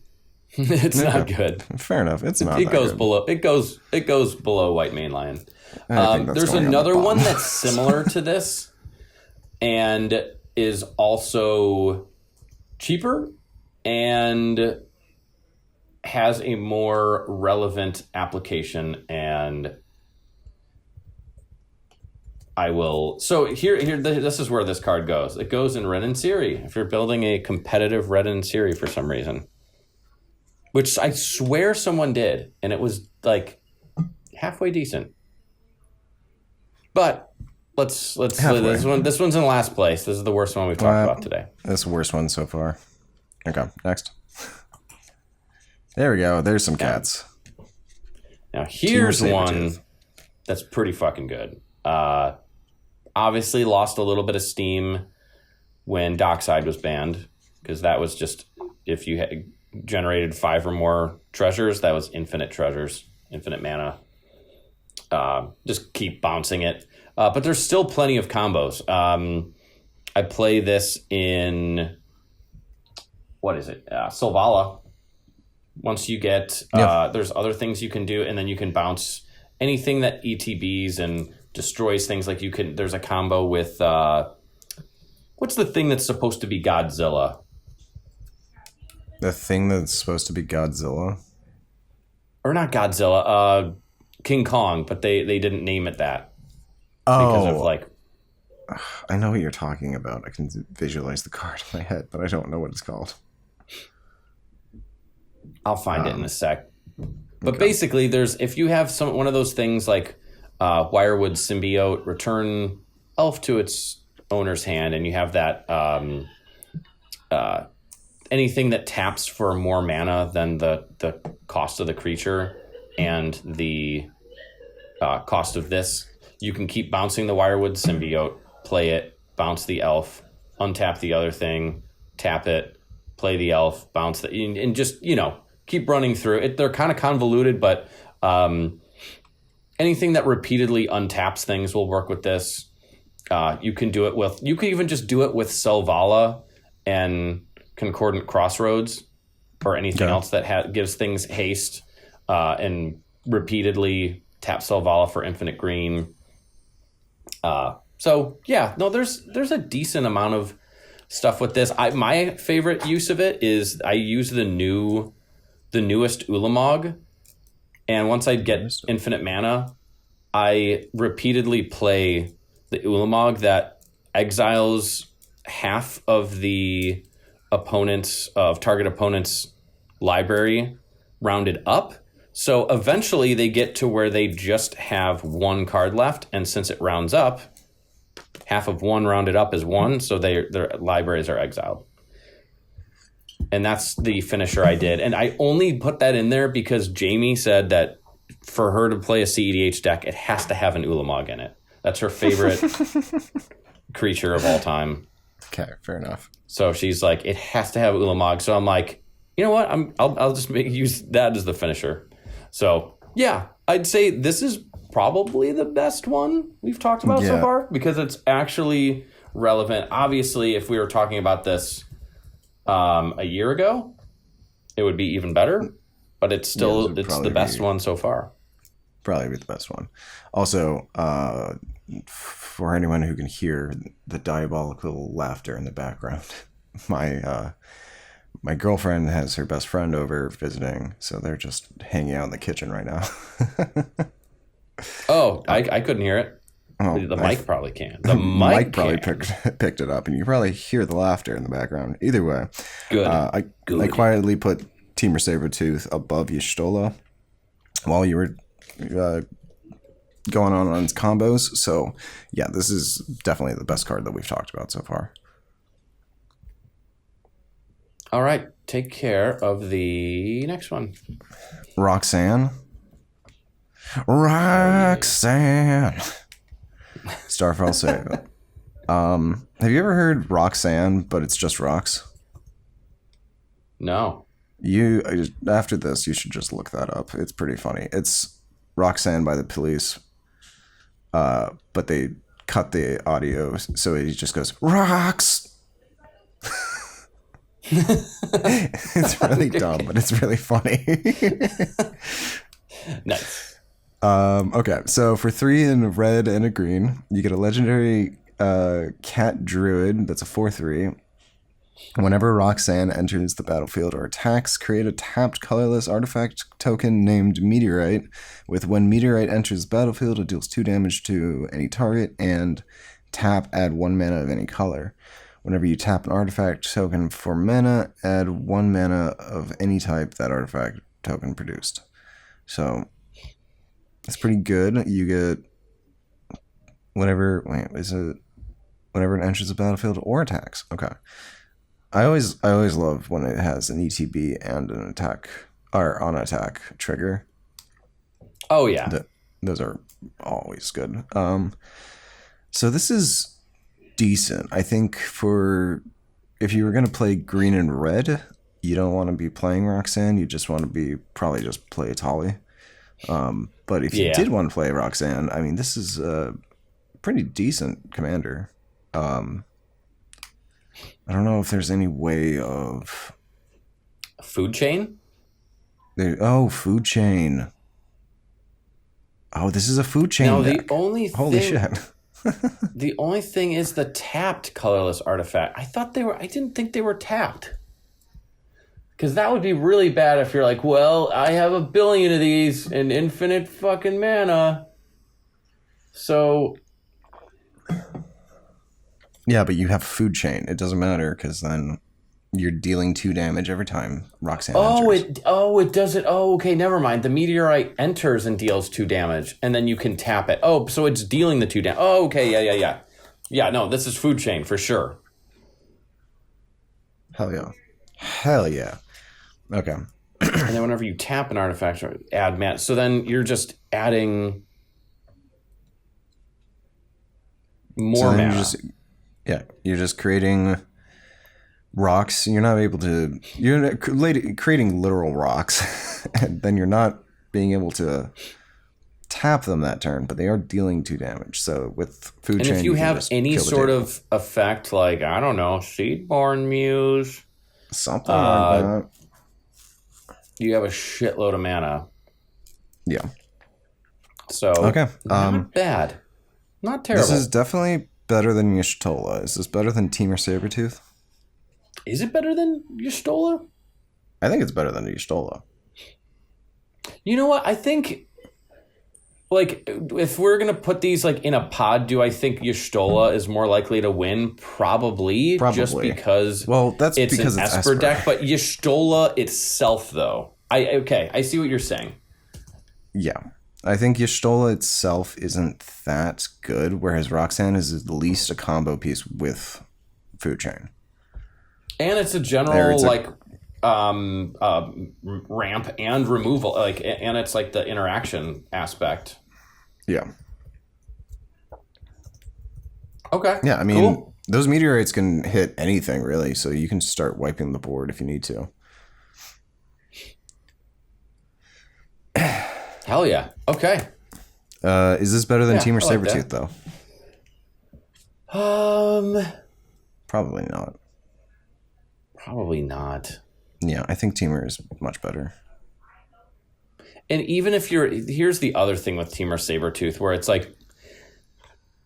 It's not good. Fair enough. It's not. It goes good. below. It goes below White Main Lion. There's on another the one that's similar to this, and is also cheaper and has a more relevant application. And I will. So here. This is where this card goes. It goes in Ren and Siri. If you're building a competitive Ren and Siri for some reason. Which I swear someone did, and it was like halfway decent. But let's this one's in last place. This is the worst one we've talked about today. That's the worst one so far. Okay, next. There we go. There's some cats. Now here's one that's pretty fucking good. Obviously lost a little bit of steam when Dockside was banned, because that was just if you had generated 5 or more treasures, that was infinite treasures, infinite mana. Just keep bouncing it. But there's still plenty of combos. I play this in, what is it? Selvala. Once you get, there's other things you can do, and then you can bounce anything that ETBs and destroys things. Like there's a combo with, what's the thing that's supposed to be Godzilla? The thing that's supposed to be Godzilla? Or not Godzilla, King Kong, but they didn't name it that. Because of like... I know what you're talking about. I can visualize the card in my head, but I don't know what it's called. I'll find it in a sec. But basically, if you have one of those things like Wirewood Symbiote, return Elf to its owner's hand, and you have that... anything that taps for more mana than the cost of the creature and the cost of this, you can keep bouncing the Wirewood Symbiote, play it, bounce the elf, untap the other thing, tap it, play the elf, bounce the, and just, keep running through it. They're kind of convoluted, but anything that repeatedly untaps things will work with this. You can even just do it with Selvala and Concordant Crossroads, or anything else that gives things haste, and repeatedly tap Selvala for infinite green. There's a decent amount of stuff with this. My favorite use of it is I use the newest Ulamog, and once I get infinite mana, I repeatedly play the Ulamog that exiles half of the target opponent's library rounded up. So eventually they get to where they just have 1 card left, and since it rounds up, half of 1 rounded up is 1, so their libraries are exiled. And that's the finisher I did. And I only put that in there because Jamie said that for her to play a cEDH deck, it has to have an Ulamog in it. That's her favorite creature of all time. Okay, fair enough. So she's like, it has to have Ulamog. So I'm like, you know what? I'll just use that as the finisher. So yeah, I'd say this is probably the best one we've talked about so far, because it's actually relevant. Obviously, if we were talking about this a year ago, it would be even better. But it's still the best one so far. probably be the best one. Also, for anyone who can hear the diabolical laughter in the background, my girlfriend has her best friend over visiting, so they're just hanging out in the kitchen right now. Oh, I couldn't hear it. Oh, The mic probably can. The mic probably can. picked it up, and you can probably hear the laughter in the background. Either way, Good. I quietly put Teamer Sabretooth above Y'shtola while you were going on its combos. So, yeah, this is definitely the best card that we've talked about so far. All right. Take care of the next one. Roxanne. Starfall save. Have you ever heard Roxanne, but it's just rocks? No. After this, you should just look that up. It's pretty funny. It's Roxanne by the Police, but they cut the audio, so it just goes rocks. It's really dumb, but it's really funny. Nice. Okay, so for 3 in a red and a green, you get a legendary cat druid that's a 4/3. Whenever Roxanne enters the battlefield or attacks, create a tapped colorless artifact token named Meteorite. With when Meteorite enters the battlefield, it deals 2 damage to any target, and tap, add 1 mana of any color. Whenever you tap an artifact token for mana, add 1 mana of any type that artifact token produced. So it's pretty good. You get whenever it enters the battlefield or attacks. Okay. I always love when it has an ETB and an attack or on attack trigger. Oh yeah. Those are always good. So this is decent. I think for if you were going to play green and red, you don't want to be playing Roxanne. You just want to be probably just play Tali. But if you did want to play Roxanne, I mean, this is a pretty decent commander. I don't know if there's any way of food chain. Food chain. Oh, this is a food chain. No, deck. the only holy thing, shit. the only thing is the tapped colorless artifact. I didn't think they were tapped. Because that would be really bad if you're like, well, I have 1 billion of these and infinite fucking mana. So. Yeah, but you have food chain. It doesn't matter because then you're dealing 2 damage every time Roxanne enters. It does it. Oh, okay, never mind. The meteorite enters and deals 2 damage, and then you can tap it. Oh, so it's dealing the 2 damage. Oh, okay, yeah. Yeah, no, this is food chain for sure. Hell yeah. Okay. And then whenever you tap an artifact, add mana. So then you're just adding more mana. You're just creating rocks. You're not able to. You're creating literal rocks, and then you're not being able to tap them that turn. But they are dealing 2 damage. So with food chain, and if you have any sort of effect, like I don't know, Seedborn Muse, something like that, you have a shitload of mana. Yeah. So okay, not bad, not terrible. This is definitely better than Y'shtola. Is this better than Teamer Sabretooth? Is it better than Y'shtola? I think it's better than Y'shtola. You know what? I think, like, if we're going to put these, like, in a pod, do I think Y'shtola is more likely to win? Probably. Just because that's it's because an it's Esper deck. But Y'shtola itself, though. I see what you're saying. Yeah. I think Y'shtola itself isn't that good, whereas Roxanne is at least a combo piece with food chain. And it's a general ramp and removal, and it's like the interaction aspect. Yeah. Okay. Yeah, I mean, cool. Those meteorites can hit anything really, so you can start wiping the board if you need to. Hell yeah. Okay. Is this better than Teamer Sabretooth, though? Probably not. Probably not. Yeah, I think Teamer is much better. And even if here's the other thing with Temur Sabertooth, where it's like,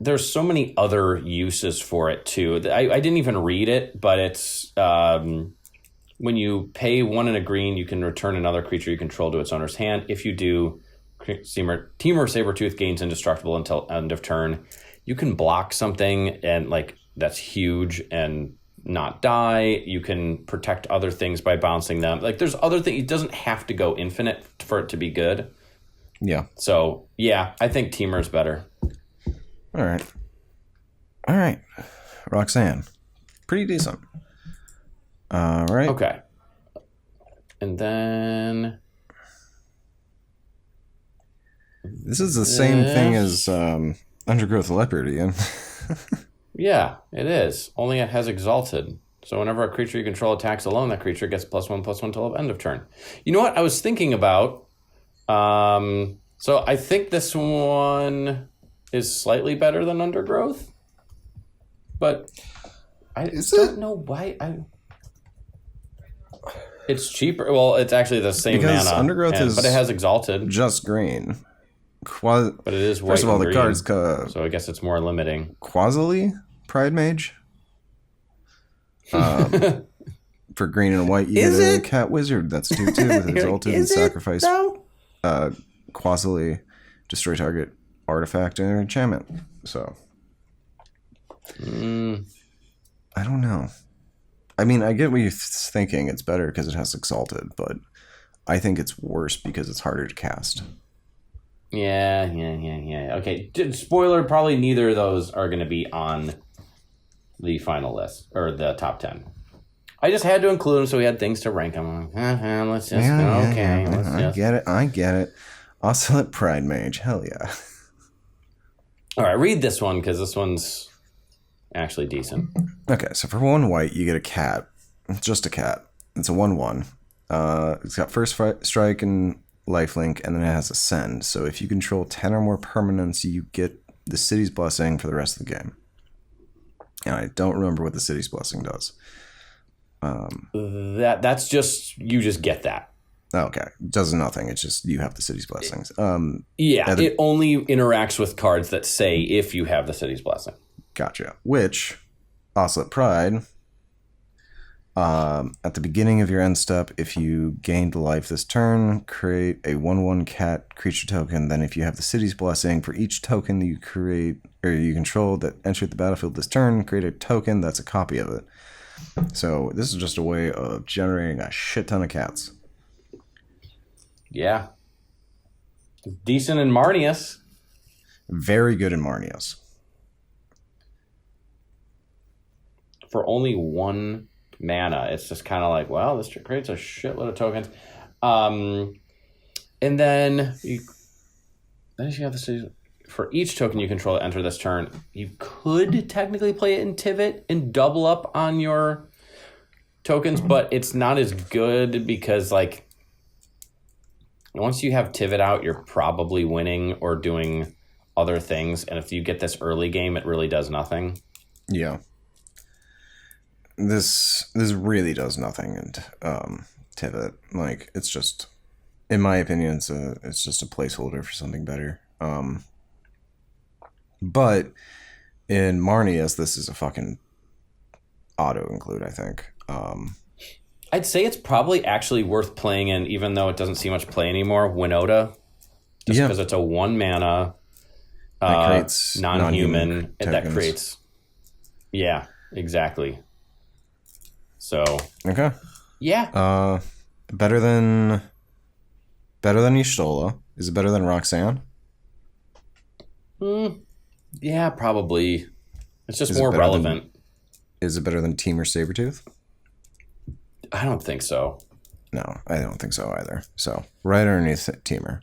there's so many other uses for it too. I didn't even read it, but it's when you pay 1 and a green, you can return another creature you control to its owner's hand. If you do, Temur Sabertooth gains indestructible until end of turn. You can block something and like that's huge and not die. You can protect other things by bouncing them. Like there's other things. It doesn't have to go infinite for it to be good. Yeah. So yeah, I think Temur's better. All right. Roxanne, pretty decent. All right. Okay. And then this is the same thing as Undergrowth Leopard, Ian. Yeah, it is. Only it has Exalted. So whenever a creature you control attacks alone, that creature gets +1/+1 till end of turn. You know what I was thinking about? So I think this one is slightly better than Undergrowth. But I don't know why it's cheaper. Well, it's actually the same because mana. Undergrowth is but it has Exalted. Just green. But it is white. First of all, and the green, cards. so I guess it's more limiting. Quasily Pride Mage. For green and white, you get a Cat Wizard. That's 2/2 with Exalted and Sacrifice. Quasily destroy target artifact and enchantment. So. I don't know. I mean, I get what you're thinking. It's better because it has Exalted, but I think it's worse because it's harder to cast. Yeah. Okay, spoiler, probably neither of those are going to be on the final list, or the top 10. I just had to include them so we had things to rank them. Let's just, I get it. Oscillate Pride Mage, hell yeah. All right, read this one, because this one's actually decent. Okay, so for 1 white, you get a cat. Just a cat. It's a 1/1. It's got first strike and lifelink, and then it has Ascend. So if you control 10 or more permanents, you get the City's Blessing for the rest of the game. And I don't remember what the City's Blessing does. That's just, you just get that. Okay, it does nothing. It's just you have the City's Blessings. It only interacts with cards that say if you have the City's Blessing. Gotcha. Which, Oscillate Pride, at the beginning of your end step, if you gained life this turn, create a 1/1 cat creature token. Then if you have the City's Blessing, for each token you create or you control that entered the battlefield this turn, create a token that's a copy of it. So this is just a way of generating a shit ton of cats. Yeah. Decent in Marnius. Very good in Marnius. For only 1 mana, it's just kind of like, well, this creates a shitload of tokens. And then you have the for each token you control to enter this turn, you could technically play it in Tivit and double up on your tokens, but it's not as good because, like, once you have Tivit out, you're probably winning or doing other things. And if you get this early game, it really does nothing. Yeah. This really does nothing in Tivit. Like, it's just, in my opinion, it's just a placeholder for something better. But in Marnius, this is a fucking auto include, I think. I'd say it's probably actually worth playing in, even though it doesn't see much play anymore, Winota. Just because it's a 1 mana that creates non-human that creates. Yeah, exactly. So okay, yeah. Better than Y'shtola. Is it better than Roxanne? Yeah, probably. It's just more relevant. Is it better than Temur Sabertooth? I don't think so. No, I don't think so either. So right underneath Temur.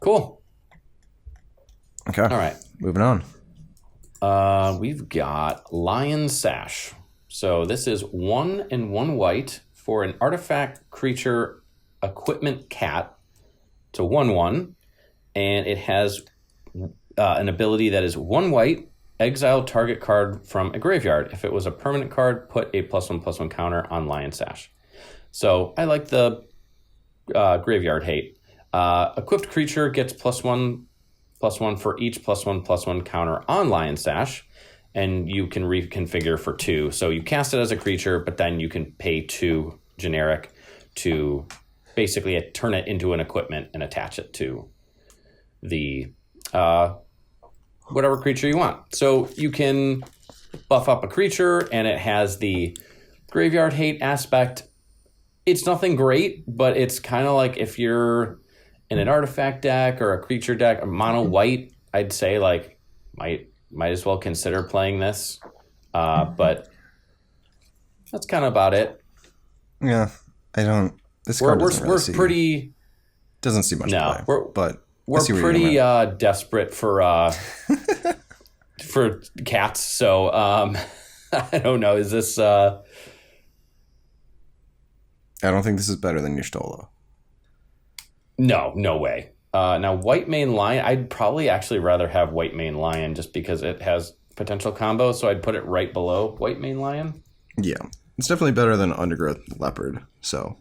Cool. Okay. All right. Moving on. We've got Lion Sash. So this is 1 and 1 white for an artifact creature equipment cat to 1/1, and it has an ability that is 1 white, exile target card from a graveyard. If it was a permanent card, put a +1/+1 counter on Lion Sash. So I like the Graveyard Hate. Equipped creature gets +1/+1 for each +1/+1 counter on Lion Sash, and you can reconfigure for 2. So you cast it as a creature, but then you can pay 2 generic to basically turn it into an equipment and attach it to the whatever creature you want. So you can buff up a creature, and it has the Graveyard Hate aspect. It's nothing great, but it's kind of like if you're in an artifact deck or a creature deck, a mono white, I'd say like might as well consider playing this. But that's kind of about it. Yeah, I don't. This card doesn't see much play. We're pretty desperate for for cats. So I don't know. Is this? I don't think this is better than Y'shtola. No way. Now, White Mane Lion, I'd probably actually rather have White Mane Lion just because it has potential combos, so I'd put it right below White Mane Lion. Yeah, it's definitely better than Undergrowth Leopard, so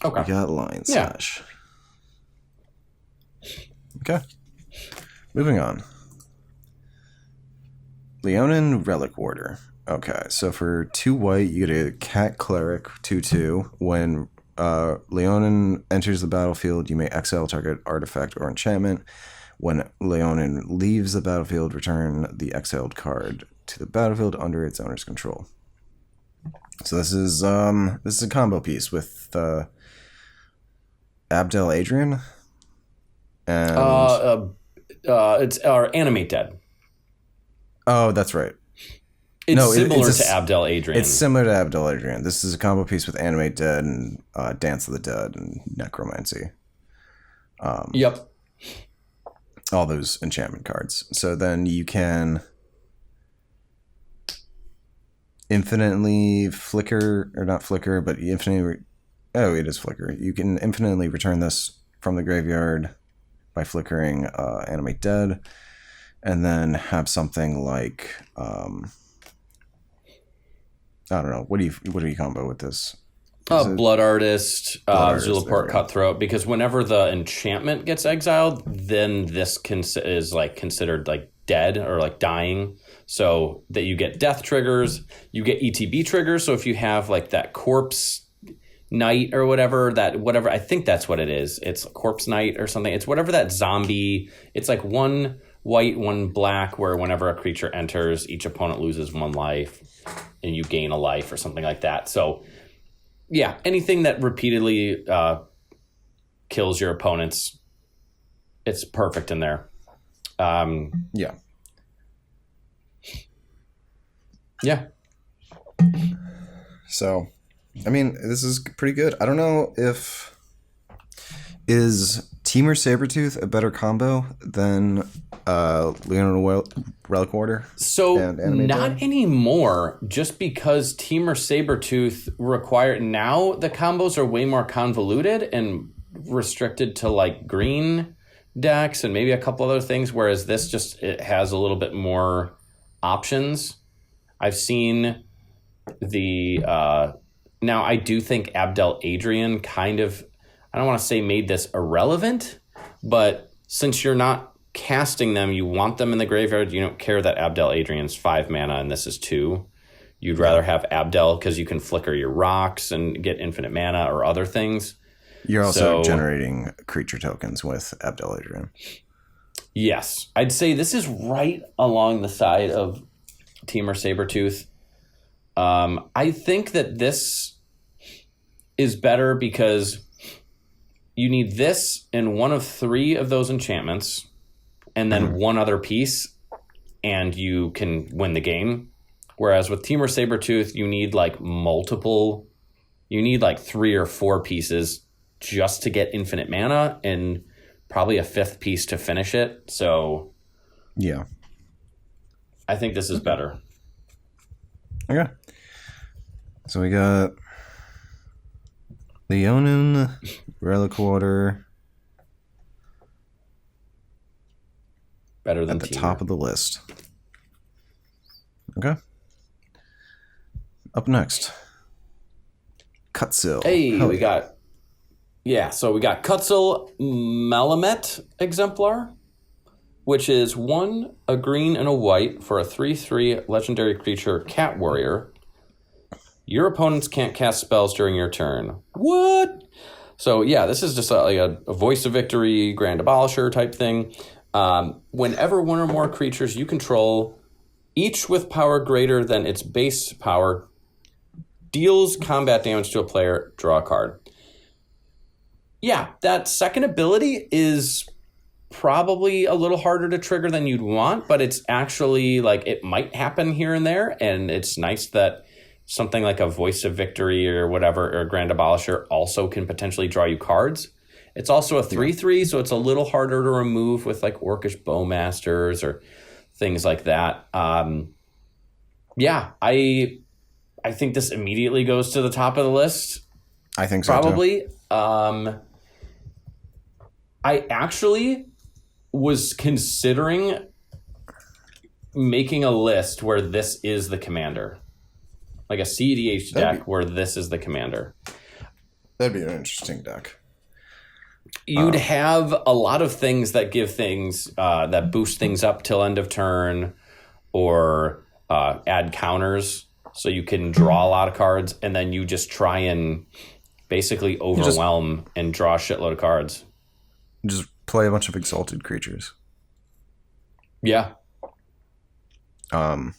okay. We got Lion Sash. Okay, moving on. Leonin Relic Warder. Okay, so for 2 white, you get a Cat Cleric 2/2. When Leonin enters the battlefield, you may exile target artifact or enchantment. When Leonin leaves the battlefield, return the exiled card to the battlefield under its owner's control. So this is a combo piece with Abdel Adrian and it's our Animate Dead. Oh, that's right. It's similar to Abdel Adrian. It's similar to Abdel Adrian. This is a combo piece with Animate Dead and Dance of the Dead and Necromancy. Yep. All those enchantment cards. So then you can infinitely flicker, or not flicker, but infinitely... it is flicker. You can infinitely return this from the graveyard by flickering Animate Dead, and then have something like... I don't know. What do you combo with this? Blood Artist, Zulaport Cutthroat, because whenever the enchantment gets exiled, then this is like considered like dead or like dying. So that you get death triggers, you get ETB triggers. So if you have like that Corpse Knight or whatever, I think that's what it is. It's Corpse Knight or something. It's whatever that zombie. It's like 1 white, 1 black, where whenever a creature enters, each opponent loses 1 life and you gain a life or something like that. So yeah, anything that repeatedly kills your opponents, it's perfect in there. Yeah. So, I mean, this is pretty good. I don't know if... Is Temur Sabertooth a better combo than Leonin Relic Warder? So not anymore, just because Temur Sabertooth require... Now the combos are way more convoluted and restricted to like green decks and maybe a couple other things, whereas this it has a little bit more options. I've seen the... now, I do think Abdel Adrian kind of... I don't want to say made this irrelevant, but since you're not casting them, you want them in the graveyard. You don't care that Abdel Adrian's 5 mana and this is 2. You'd rather have Abdel because you can flicker your rocks and get infinite mana or other things. You're also generating creature tokens with Abdel Adrian. Yes. I'd say this is right along the side of Temur Sabertooth. I think that this is better because... You need this in 1 of 3 of those enchantments, and then 1 other piece, and you can win the game. Whereas with Temur Sabertooth, you need like multiple... You need like 3 or 4 pieces just to get infinite mana, and probably a 5th piece to finish it. So... Yeah. I think this is better. Okay. So we got... Leonin Relic Warder. Better than at the top of the list. Okay. Up next. Cutsil. Hey, we got Yeah, so we got Kutzel Malamet Exemplar, which is 1, a green and a white for a 3/3 legendary creature cat warrior. Your opponents can't cast spells during your turn. What? So yeah, this is just like a voice of victory, grand abolisher type thing. Whenever one or more creatures you control, each with power greater than its base power, deals combat damage to a player, draw a card. Yeah, that second ability is probably a little harder to trigger than you'd want, but it's actually like it might happen here and there, and it's nice that something like a Voice of Victory or whatever, or Grand Abolisher also can potentially draw you cards. It's also a 3/3, so it's a little harder to remove with like Orcish Bowmasters or things like that. Yeah, I think this immediately goes to the top of the list. I think so, probably. Too. I actually was considering making a list where this is the commander. Like a CEDH deck where this is the commander. That'd be an interesting deck. You'd have a lot of things that give things, that boost things up till end of turn, or add counters so you can draw a lot of cards, and then you just try and basically overwhelm and draw a shitload of cards. Just play a bunch of exalted creatures. Yeah. Yeah,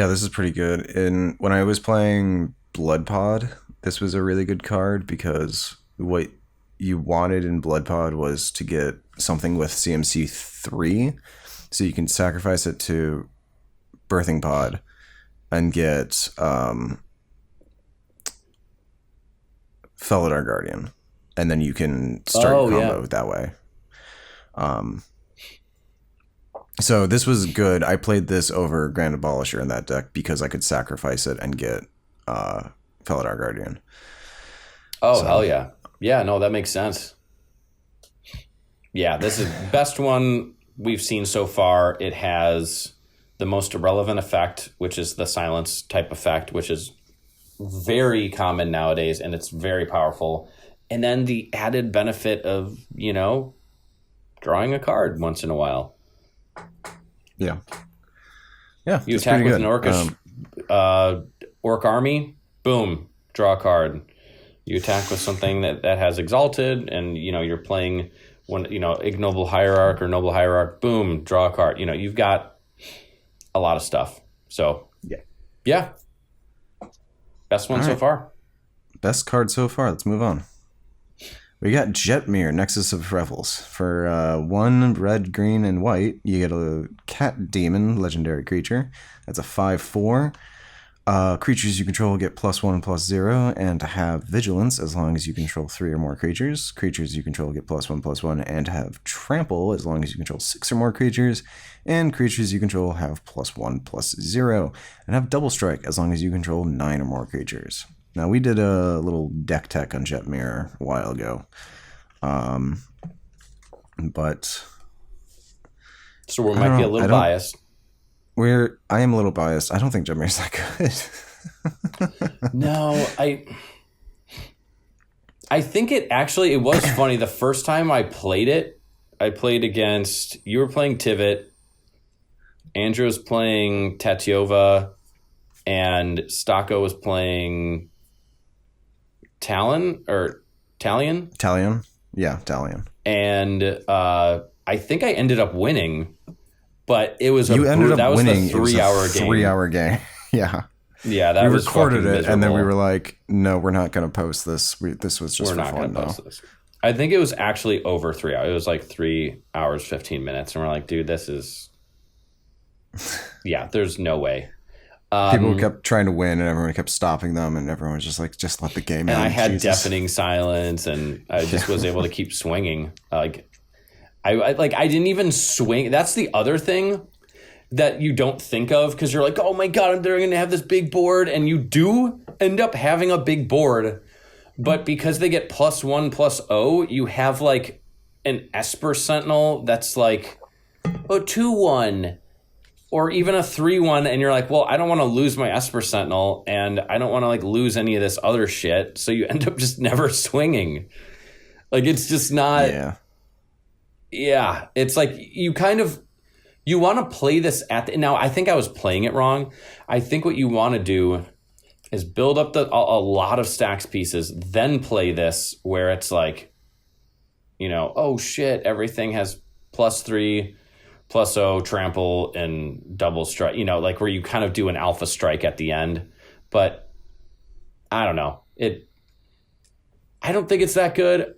this is pretty good. And when I was playing Blood Pod, this was a really good card because what you wanted in Blood Pod was to get something with CMC 3, so you can sacrifice it to Birthing Pod and get Felidar Guardian. And then you can start combo that way. So this was good. I played this over Grand Abolisher in that deck because I could sacrifice it and get Felidar Guardian. Oh, hell yeah. Yeah, no, that makes sense. Yeah, this is the best one we've seen so far. It has the most irrelevant effect, which is the silence type effect, which is very common nowadays, and it's very powerful. And then the added benefit of, drawing a card once in a while. Yeah. Yeah. You attack with an Orcish Orc army, boom, draw a card. You attack with something that has Exalted, and, you're playing Ignoble Hierarch or Noble Hierarch, boom, draw a card. You've got a lot of stuff. So, yeah. Best one so far. Best card so far. Let's move on. We got Jetmir, Nexus of Revels. For 1 red, green, and white, you get a Cat Demon, legendary creature. That's a 5/4. Creatures you control get +1/+0, and have Vigilance as long as you control 3 or more creatures. Creatures you control get +1/+1, and have Trample as long as you control 6 or more creatures. And creatures you control have +1/+0, and have Double Strike as long as you control 9 or more creatures. Now, we did a little deck tech on Jetmir a while ago. But... So we might be a little biased. I am a little biased. I don't think Jetmir's that good. No, I think it was funny. The first time I played it, I played against... You were playing Tivit. Andrew was playing Tatiova. And Stocko was playing... Talion? Talion? Yeah, Talion. And I think I ended up winning, but it was that was the 3-hour game. 3-hour game. Yeah. Yeah, that was recorded it, miserable. and then we were like, no, we're not going to post this. This was just for fun, though. I think it was actually over 3 hours. It was like 3 hours, 15 minutes. And we're like, dude, this is... Yeah, there's no way. People kept trying to win, and everyone kept stopping them, and everyone was just like, just let the game and end. I had deafening silence, and I just was able to keep swinging. I didn't even swing. That's the other thing that you don't think of, because you're like, oh my God, they're going to have this big board, and you do end up having a big board, but because they get +1/+0, you have like an Esper Sentinel that's like 2/1. or even a 3-1, and you're like, well, I don't want to lose my Esper Sentinel, and I don't want to like lose any of this other shit. So you end up just never swinging. Like, it's just not. Yeah. It's like you want to play this now. I think I was playing it wrong. I think what you want to do is build up a lot of stacks pieces, then play this where it's like, oh shit, everything has +3, +0, trample, and double strike, like where you kind of do an alpha strike at the end. But I don't know. I don't think it's that good.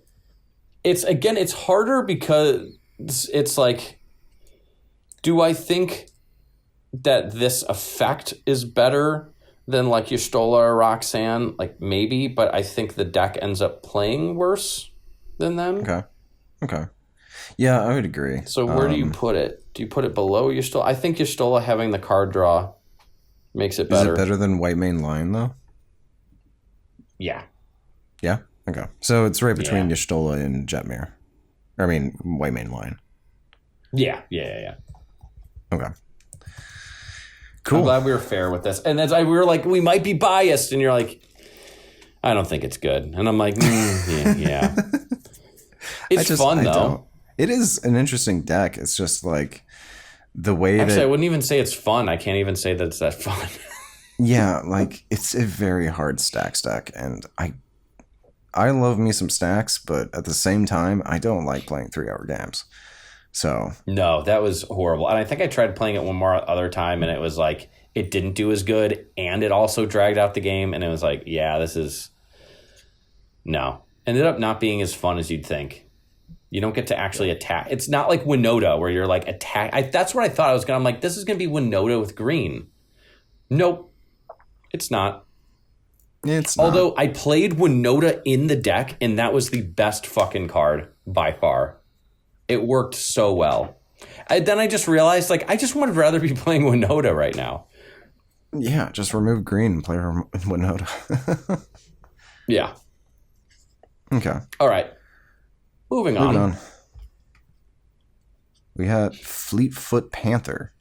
It's harder because it's like, do I think that this effect is better than like Y'shtola or Roxanne? Like maybe, but I think the deck ends up playing worse than them. Okay. Yeah, I would agree. So where do you put it? Do you put it below Y'shtola? I think Y'shtola having the card draw makes it better. Is it better than White Mane Lion though? Yeah. Yeah? Okay. So it's right between Y'shtola and Jetmir. White Mane Lion. Yeah. Okay. Cool. I'm glad we were fair with this. And we were like, we might be biased. And you're like, I don't think it's good. And I'm like, yeah. It's fun, though. It is an interesting deck. It's just like the way Actually, I wouldn't even say it's fun. I can't even say that it's that fun. Yeah, like it's a very hard stacks deck. And I love me some stacks, but at the same time, I don't like playing 3-hour games. So no, that was horrible. And I think I tried playing it one more other time, and it was like it didn't do as good, and it also dragged out the game. And it was like, this is ended up not being as fun as you'd think. You don't get to actually attack. It's not like Winota where you're like attack. That's what I thought I was gonna. I'm like, this is gonna be Winota with green. Nope, it's not. It's not. Although I played Winota in the deck, and that was the best fucking card by far. It worked so well. Then I just realized, like, I just would rather be playing Winota right now. Yeah, just remove green and play Winota. Yeah. Okay. All right. Moving on. We had Fleetfoot Panther.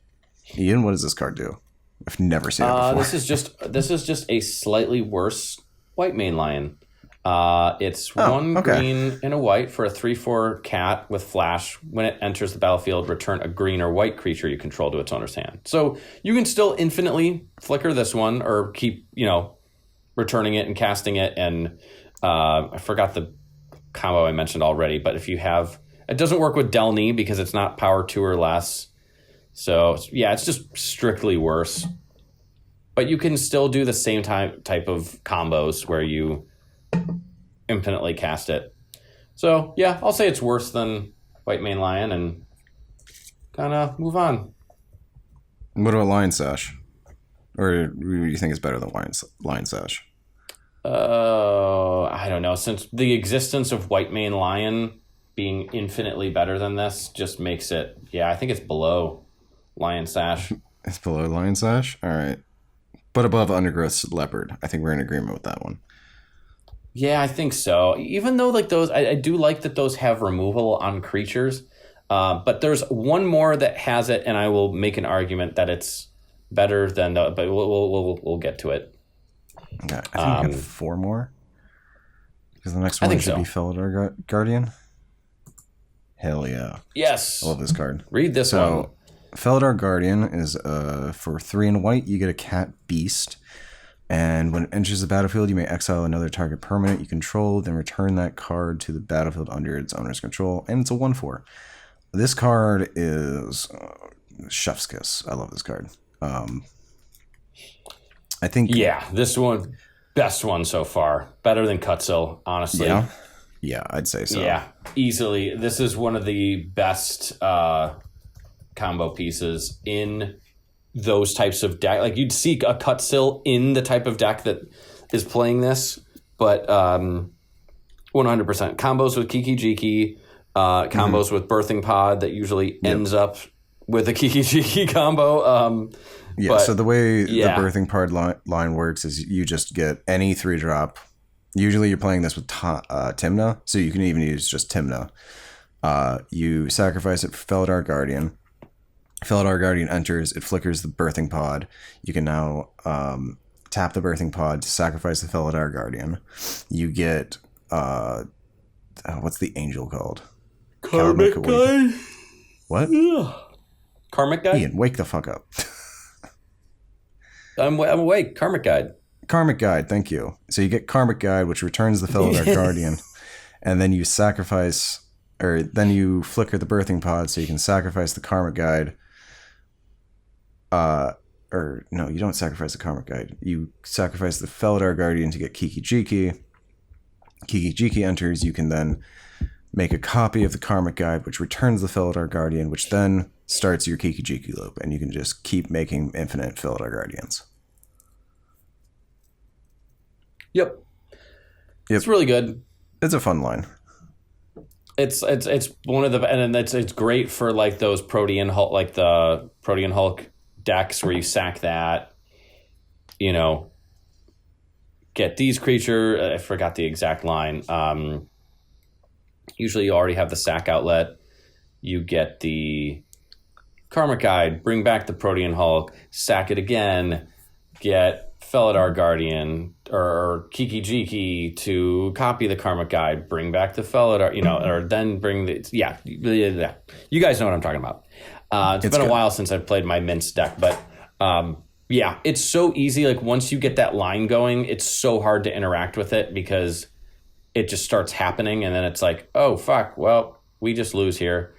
Ian, what does this card do? I've never seen it before. This is just a slightly worse White Mane Lion. It's one green and a white for a 3/4 cat with flash. When it enters the battlefield, return a green or white creature you control to its owner's hand. So you can still infinitely flicker this one or keep, returning it and casting it. And I forgot the combo I mentioned already, but if you have, it doesn't work with Delny because it's not power 2 or less. So yeah, it's just strictly worse. But you can still do the same type of combos where you infinitely cast it. So yeah, I'll say it's worse than White Mane Lion and kind of move on. What about Lion Sash? Or do you think it's better than Lion Sash? I don't know. Since the existence of White Mane Lion being infinitely better than this just makes it, I think it's below Lion Sash. It's below Lion Sash? All right. But above Undergrowth Leopard. I think we're in agreement with that one. Yeah, I think so. Even though like those, I do like that those have removal on creatures. But there's one more that has it, and I will make an argument that it's better than the. But we'll get to it. Okay, I think we have 4 more. Because the next one should be Felidar Guardian. Hell yeah! Yes, I love this card. Read this one. Felidar Guardian is for 3 and white. You get a cat beast. And when it enters the battlefield, you may exile another target permanent you control, then return that card to the battlefield under its owner's control, and it's a 1/4. This card is chef's kiss. I love this card. I think... Yeah, this one, best one so far. Better than Cutsil, honestly. Yeah, I'd say so. Yeah, easily. This is one of the best combo pieces in those types of deck. Like you'd see a Cutsil in the type of deck that is playing this, but 100% combos with Kiki Jiki, combos with Birthing Pod that usually ends up with a Kiki Jiki combo. So the way the Birthing Pod line works is you just get any 3-drop. Usually you're playing this with Tymna, so you can even use just Tymna. You sacrifice it for Felidar Guardian. Felidar Guardian enters, it flickers the birthing pod. You can now tap the birthing pod to sacrifice the Felidar Guardian. You get what's the angel called? Karmic Guide. What? Karmic Guide. Ian, wake the fuck up. I'm awake. Karmic Guide. Karmic Guide, thank you. So you get Karmic Guide, which returns the Felidar Guardian, and then you sacrifice, or then you flicker the birthing pod so you can sacrifice the Karmic Guide. Or no, you don't sacrifice the Karmic Guide. You sacrifice the Felidar Guardian to get Kiki Jiki. Kiki Jiki enters, you can then make a copy of the Karmic Guide, which returns the Felidar Guardian, which then starts your Kiki Jiki loop, and you can just keep making infinite Felidar Guardians. Yep. It's really good. It's a fun line. It's one of the, and it's great for like those Protean Hulk, like the Protean Hulk decks where you sack that, you know, get these creature. I forgot the exact line. Usually you already have the sack outlet. You get the Karmic Guide, bring back the Protean Hulk, sack it again, get Felidar Guardian or Kiki Jiki to copy the Karmic Guide, bring back the Felidar, you know, or then bring the, yeah. You guys know what I'm talking about. It's been a while since I've played my Mince deck, but yeah, it's so easy. Like once you get that line going, it's so hard to interact with it because it just starts happening, and then it's like, oh fuck, well, we just lose here.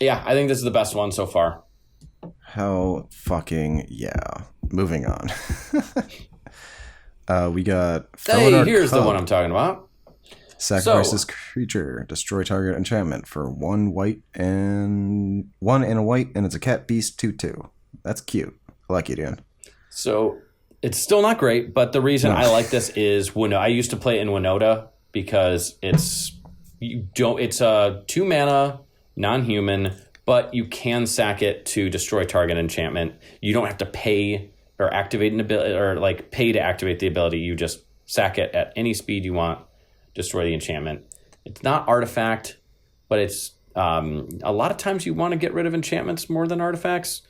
Yeah, I think this is the best one so far. Hell fucking yeah. Moving on. We got Felidar here's Cub. The one I'm talking about. Sacrifice this creature, destroy target enchantment for 1 white and 1 and a white, and it's a cat beast 2/2. That's cute. I like it, Ian. So it's still not great, but the reason I like this is I used to play it in Winota because it's a 2 mana non-human, but you can sack it to destroy target enchantment. You don't have to pay or activate an ability or like pay to activate the ability. You just sack it at any speed you want, destroy the enchantment. It's not artifact, but it's a lot of times you want to get rid of enchantments more than artifacts.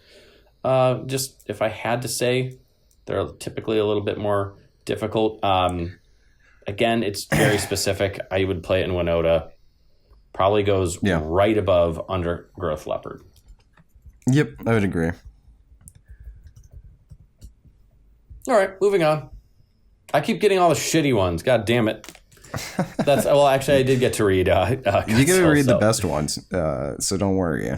Just if I had to say, they're typically a little bit more difficult. Again, it's very specific. I would play it in Winota. Probably goes right above Undergrowth Leopard. Yep, I would agree. All right, moving on. I keep getting all the shitty ones. God damn it. That's well. Actually, I did get to read. You get to read the best ones, so don't worry.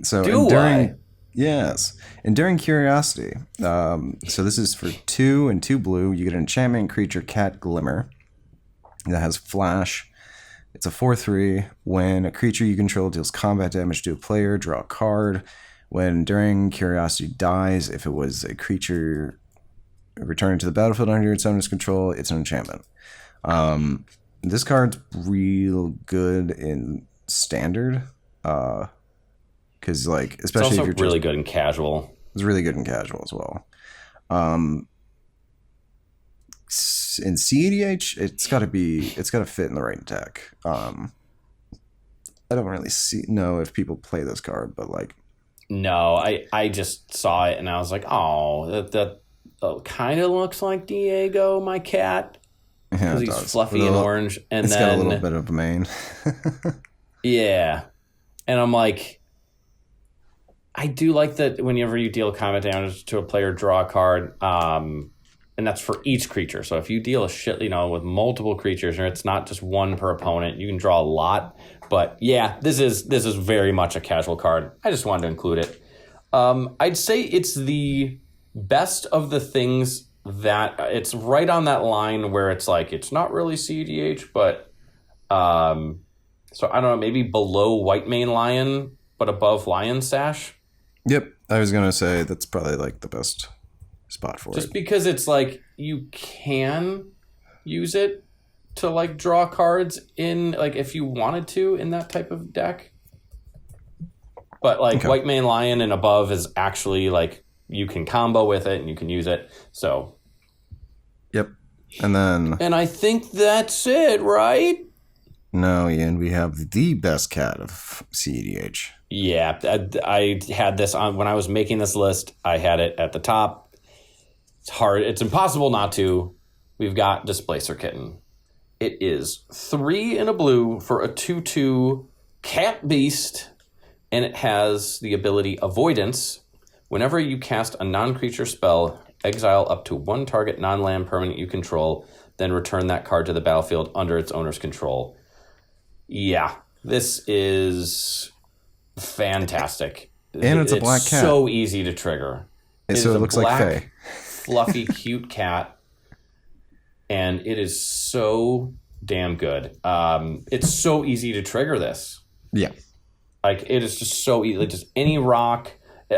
So do enduring, I? Yes, enduring curiosity. So this is for 2 and 2 blue. You get an enchantment creature, Cat Glimmer, that has flash. It's a 4/3. When a creature you control deals combat damage to a player, draw a card. When Enduring Curiosity dies, if it was a creature returned to the battlefield under your summoner's control, it's an enchantment. This card's real good in standard, because like especially it's also if you're really good in casual. It's really good in casual as well. In cEDH, it's got to fit in the right deck. I don't really know if people play this card, but like, no, I just saw it and I was like, oh, that kind of looks like Diego, my cat, because he's fluffy and orange, and it's then got a little bit of a mane. Yeah, and I'm like, I do like that whenever you deal combat damage to a player, draw a card. And that's for each creature. So if you deal a shit, with multiple creatures, or it's not just one per opponent, you can draw a lot. But yeah, this is very much a casual card. I just wanted to include it. I'd say it's the best of the things that it's right on that line where it's like it's not really cEDH, but so I don't know, maybe below White Mane Lion, but above Lion Sash. Yep, I was gonna say that's probably like the best spot for just because it's like you can use it to like draw cards in like if you wanted to in that type of deck, but like White Mane Lion and above is actually like you can combo with it and you can use it. So yep. And I think that's it, right? No, Ian, we have the best cat of cEDH. Yeah, I had this on when I was making this list. I had it at the top. It's hard. It's impossible not to. We've got Displacer Kitten. It is 3 in a blue for a 2/2 cat beast, and it has the ability Avoidance. Whenever you cast a non-creature spell, exile up to one target non-land permanent you control, then return that card to the battlefield under its owner's control. Yeah, this is fantastic. And it's a black cat. So easy to trigger. So it looks like Faye. Fluffy, cute cat. And it is so damn good. It's so easy to trigger this. Yeah. Like, it is just so easy. Like, just any rock.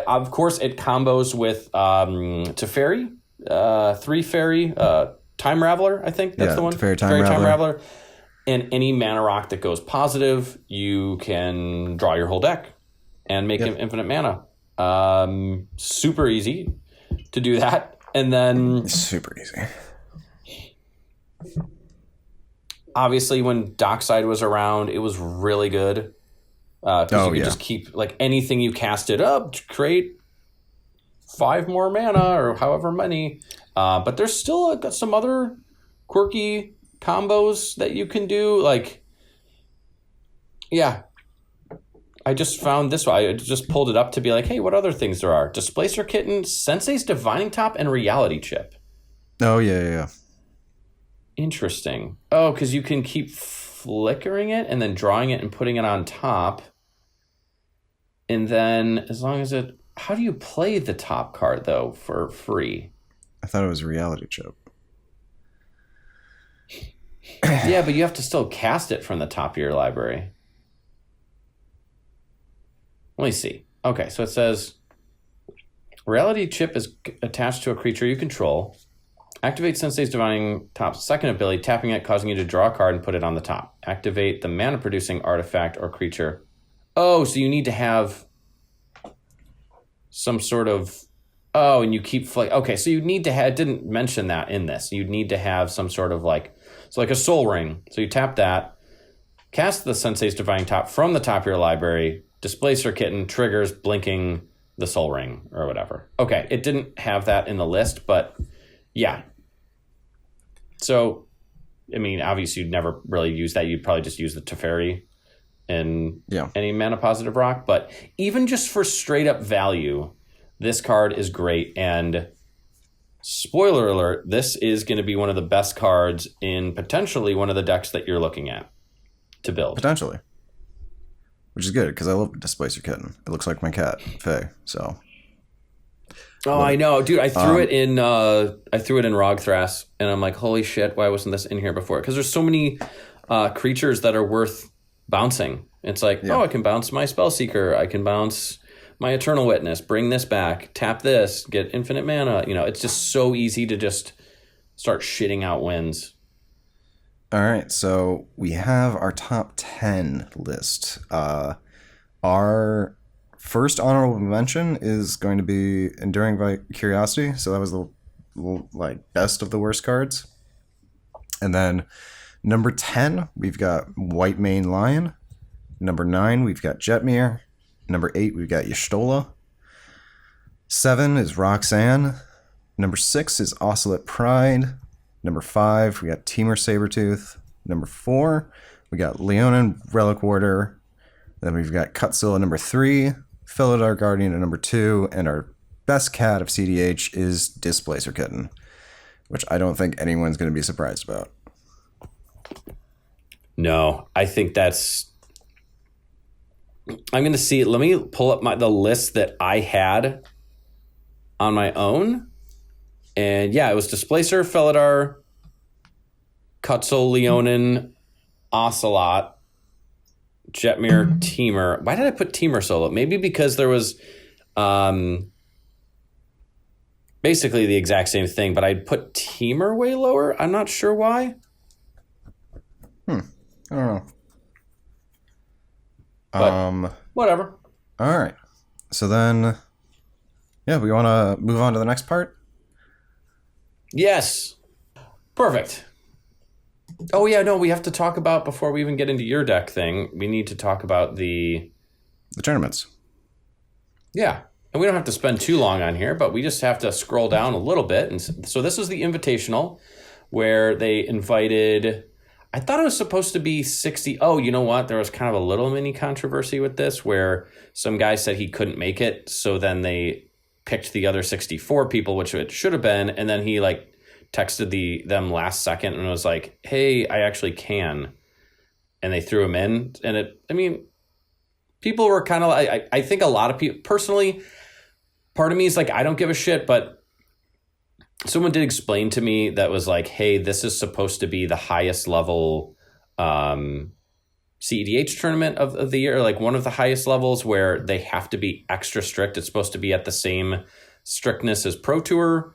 Of course, it combos with Teferi, 3 fairy, Time Raveler, I think that's the one. Teferi Time Raveler. And any mana rock that goes positive, you can draw your whole deck and make him infinite mana. Super easy to do that. And then... Super easy. Obviously, when Dockside was around, it was really good. Because you could just keep, like, anything you casted up to create 5 more mana or however many. But there's still got some other quirky combos that you can do. Like, yeah. I just found this one. I just pulled it up to be like, hey, what other things there are? Displacer Kitten, Sensei's Divining Top, and Reality Chip. Oh, yeah. Interesting. Oh, because you can keep flickering it and then drawing it and putting it on top. And then as long as it... How do you play the top card, though, for free? I thought it was Reality Chip. Yeah, but you have to still cast it from the top of your library. Let me see. Okay, so it says... Reality Chip is attached to a creature you control. Activate Sensei's Divining Top's second ability, tapping it, causing you to draw a card and put it on the top. Activate the mana-producing artifact or creature. Oh, so you need to have some sort of... Oh, and you keep... Okay, so you need to have... It didn't mention that in this. You'd need to have some sort of like... So like a Soul Ring. So you tap that, cast the Sensei's Divining Top from the top of your library, Displacer Kitten, triggers, blinking the Soul Ring or whatever. Okay, it didn't have that in the list, but yeah. So, I mean, obviously you'd never really use that. You'd probably just use the Teferi and any mana positive rock. But even just for straight up value, this card is great. And spoiler alert, this is going to be one of the best cards in potentially one of the decks that you're looking at to build. Potentially. Which is good, because I love Displacer Kitten. It looks like my cat, Faye, so... Oh, I know, dude. I threw it in Rogthras, and I'm like, holy shit! Why wasn't this in here before? Because there's so many creatures that are worth bouncing. It's like, I can bounce my Spellseeker. I can bounce my Eternal Witness. Bring this back. Tap this. Get infinite mana. You know, it's just so easy to just start shitting out wins. All right, so we have our top 10 list. Our first honorable mention is going to be Enduring Curiosity. So that was the best of the worst cards. And then number 10, we've got White Mane Lion. Number 9, we've got Jetmir. Number 8, we've got Y'shtola. 7 is Roxanne. Number 6 is Ocelot Pride. Number 5, we got Temur Sabertooth. Number 4, we got Leonin Relic Warder. Then we've got Cutzilla number 3, Felidar Guardian at number 2, and our best cat of cEDH is Displacer Kitten, which I don't think anyone's going to be surprised about. No, I think that's... I'm going to see... Let me pull up the list that I had on my own. And yeah, it was Displacer, Felidar, Cutzil, Leonin, Ocelot, Jetmir, Temur. Why did I put Temur solo? Maybe because there was basically the exact same thing, but I'd put Temur way lower. I'm not sure why. I don't know. But whatever. All right. So then, we want to move on to the next part? Yes. Perfect. Oh yeah, no, we have to talk about, before we even get into your deck thing, we need to talk about the tournaments. Yeah. And we don't have to spend too long on here, but we just have to scroll down a little bit. And so this is the invitational where they invited, I thought it was supposed to be 60. Oh, you know what? There was kind of a little mini controversy with this where some guy said he couldn't make it. So then they picked the other 64 people, which it should have been. And then he like texted them last second and was like, hey, I actually can. And they threw him in. And people were kind of like, I think a lot of people, personally, part of me is like, I don't give a shit, but someone did explain to me that was like, hey, this is supposed to be the highest level cEDH tournament of the year, like one of the highest levels where they have to be extra strict. It's supposed to be at the same strictness as Pro Tour.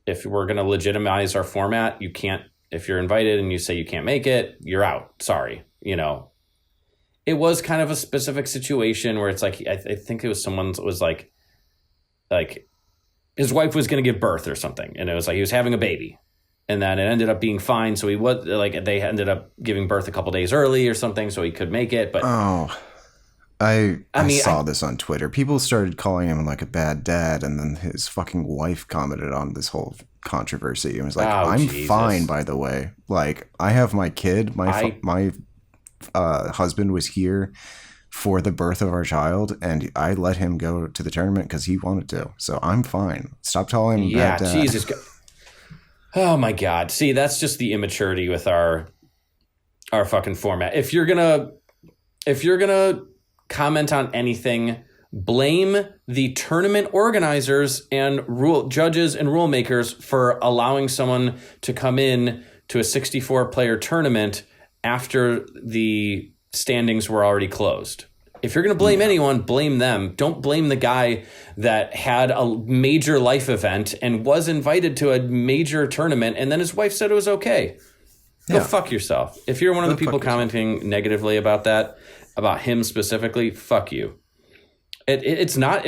If we're going to legitimize our format, you can't, if you're invited and you say you can't make it, you're out. Sorry, It was kind of a specific situation where it's like, I think it was someone was like his wife was going to give birth or something. And it was like, he was having a baby and then it ended up being fine. So he was like, they ended up giving birth a couple days early or something. So he could make it. But I saw this on Twitter. People started calling him like a bad dad. And then his fucking wife commented on this whole controversy. And was like, I'm Jesus. Fine, by the way. Like, I have my kid. My husband was here for the birth of our child, and I let him go to the tournament because he wanted to. So I'm fine. Stop calling him bad dad. Jesus. Oh my God. See, that's just the immaturity with our fucking format. If you're gonna comment on anything, blame the tournament organizers and judges and rule makers for allowing someone to come in to a 64 player tournament after the standings were already closed. If you're going to blame anyone, blame them. Don't blame the guy that had a major life event and was invited to a major tournament and then his wife said it was okay. Go fuck yourself. If you're one of the people commenting negatively about that, about him specifically, fuck you. It's not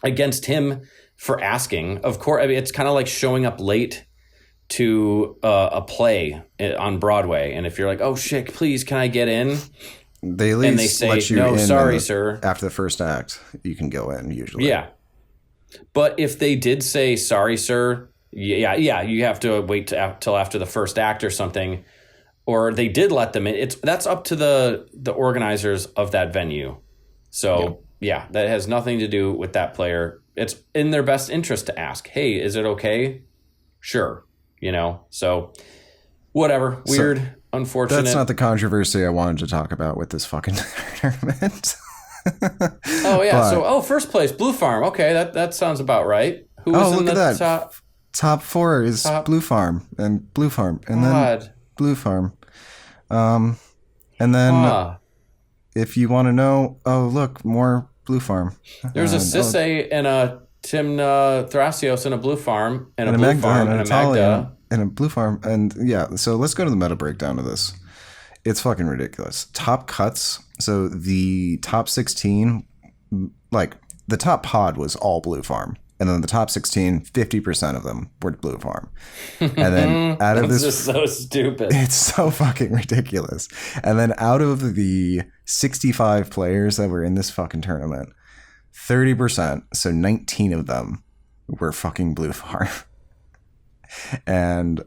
against him for asking. Of course, it's kind of like showing up late to a play on Broadway, and if you're like, oh shit, please, can I get in? They at least and they say, let you no, in sorry, sir. After the first act, you can go in usually. Yeah, but if they did say, sorry, sir, yeah, you have to wait till after the first act or something, or they did let them in. That's up to the organizers of that venue. So yeah, that has nothing to do with that player. It's in their best interest to ask, hey, is it okay? Sure. So whatever. Weird, unfortunate. That's not the controversy I wanted to talk about with this fucking tournament. Oh yeah. First place, Blue Farm. Okay, that sounds about right. Who was in the top 4 is Blue Farm and Blue Farm and then Blue Farm. And then if you want to know, look, more Blue Farm. There's a Sisse and a Tim Thrasios in a Blue Farm and a Blue Farm and a Magda and a Blue Farm, and so let's go to the meta breakdown of this. It's fucking ridiculous. Top cuts. So the top 16, like the top pod was all Blue Farm, and then the top 16, 50% of them were Blue Farm, and then out of this, just so stupid. It's so fucking ridiculous. And then out of the 65 players that were in this fucking tournament, 30%, so 19 of them were fucking Blue Farm. And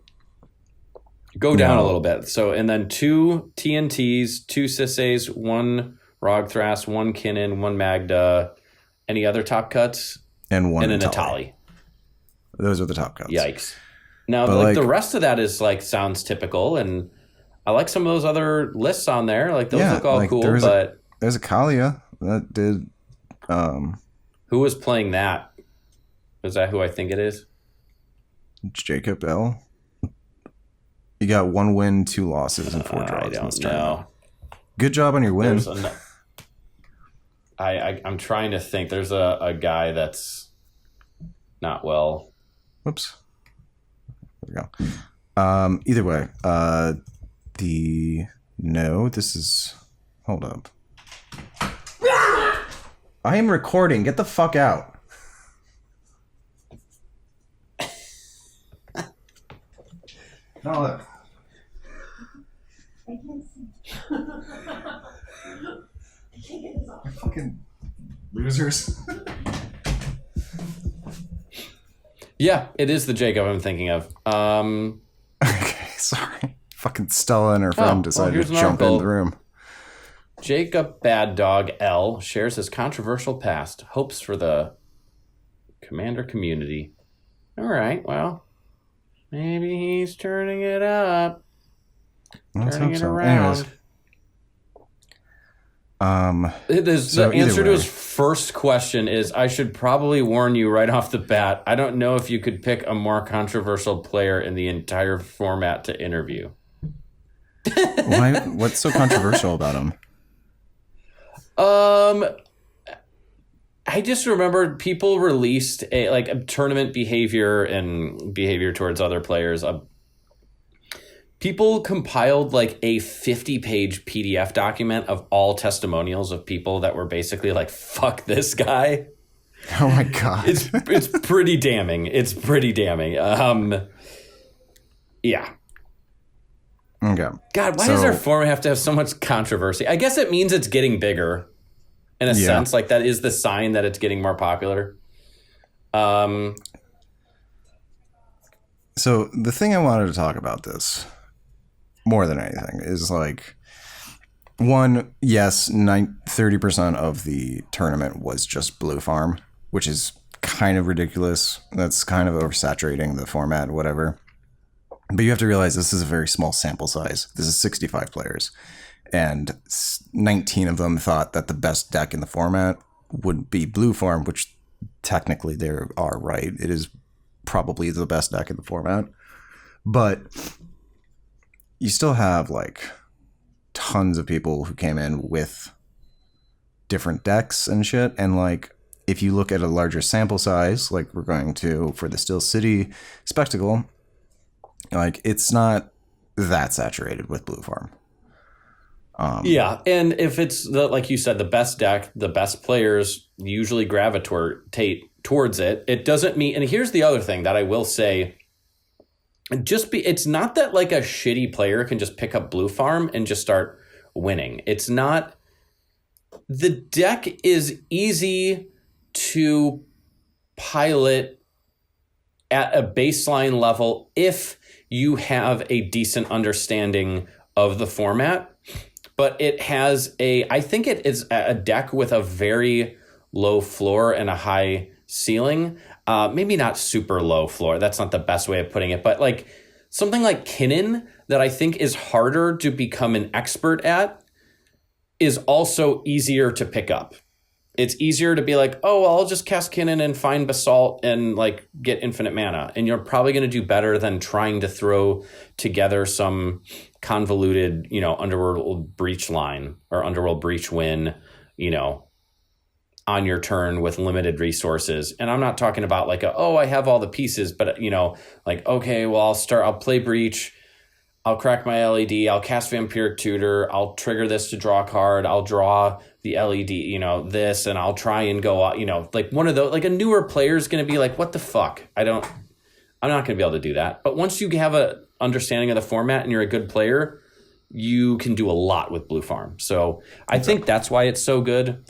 go down a little bit. So, and then 2 TNTs, 2 Sisses, 1 Rogthras, 1 Kinnan, 1 Magda. Any other top cuts? And 1 and a Natali. Those are the top cuts. Yikes. Now, the rest of that is sounds typical, and I like some of those other lists on there. Like those look all cool, but there's a Kalia that did. Who was playing that? Is that who I think it is? Jacob L. You got 1 win, 2 losses, and 4 draws. I don't know. Good job on your win. I'm trying to think. There's a guy that's not well. Whoops. There we go. Either way, this is. Hold up. I am recording. Get the fuck out. No, look. I can't see. I can't get this off. Fucking losers. Yeah, it is the Jacob I'm thinking of. Okay, sorry. Fucking Stella and her friend decided here's to an jump in article. the room. Jacob Bad Dog L shares his controversial past, hopes for the Commander community. All right, well, maybe he's turning it up, Let's turning hope it so. around. Anyways, The answer to way. his first question is, I should probably warn you right off the bat, I don't know if you could pick a more controversial player in the entire format to interview. Why? What's so controversial about him? I just remember people released a tournament behavior and behavior towards other players. People compiled like a 50-page PDF document of all testimonials of people that were basically like, fuck this guy. Oh my god. It's pretty damning. It's pretty damning. Yeah. Okay. God, why does our format have to have so much controversy? I guess it means it's getting bigger in a sense. Like that is the sign that it's getting more popular. So the thing I wanted to talk about this more than anything is like, one, yes, 30% of the tournament was just blue farm, which is kind of ridiculous. That's kind of oversaturating the format, whatever. But you have to realize this is a very small sample size. This is 65 players. And 19 of them thought that the best deck in the format would be blue farm, which technically they are right. It is probably the best deck in the format. But you still have like tons of people who came in with different decks and shit. And like, if you look at a larger sample size, like we're going to for the Steel City Spectacle, like it's not that saturated with blue farm. Yeah, and if it's like you said, the best deck, the best players usually gravitate towards it. It doesn't mean, and here's the other thing that I will say, it's not that like a shitty player can just pick up blue farm and just start winning. It's not. The deck is easy to pilot at a baseline level if you have a decent understanding of the format, but it has I think it is a deck with a very low floor and a high ceiling. Maybe not super low floor. That's not the best way of putting it, but like something like Kinnan that I think is harder to become an expert at is also easier to pick up. It's easier to be like, oh, well, I'll just cast Kinnan and find Basalt and like get infinite mana. And you're probably going to do better than trying to throw together some convoluted, Underworld Breach line or Underworld Breach win, on your turn with limited resources. And I'm not talking about like, I have all the pieces, but like, okay, well, I'll play Breach. I'll crack my LED. I'll cast Vampiric Tutor. I'll trigger this to draw a card. I'll draw the LED, this, and I'll try and go, like one of those, like a newer player is going to be like, what the fuck? I'm not going to be able to do that. But once you have a understanding of the format and you're a good player, you can do a lot with blue farm. So I think that's why it's so good.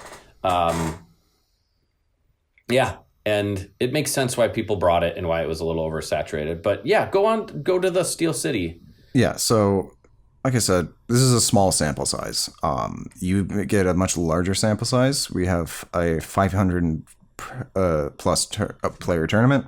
Yeah. And it makes sense why people brought it and why it was a little oversaturated. But yeah, go to the Steel City. Yeah, so like I said, this is a small sample size. You get a much larger sample size. We have a 500 plus player tournament.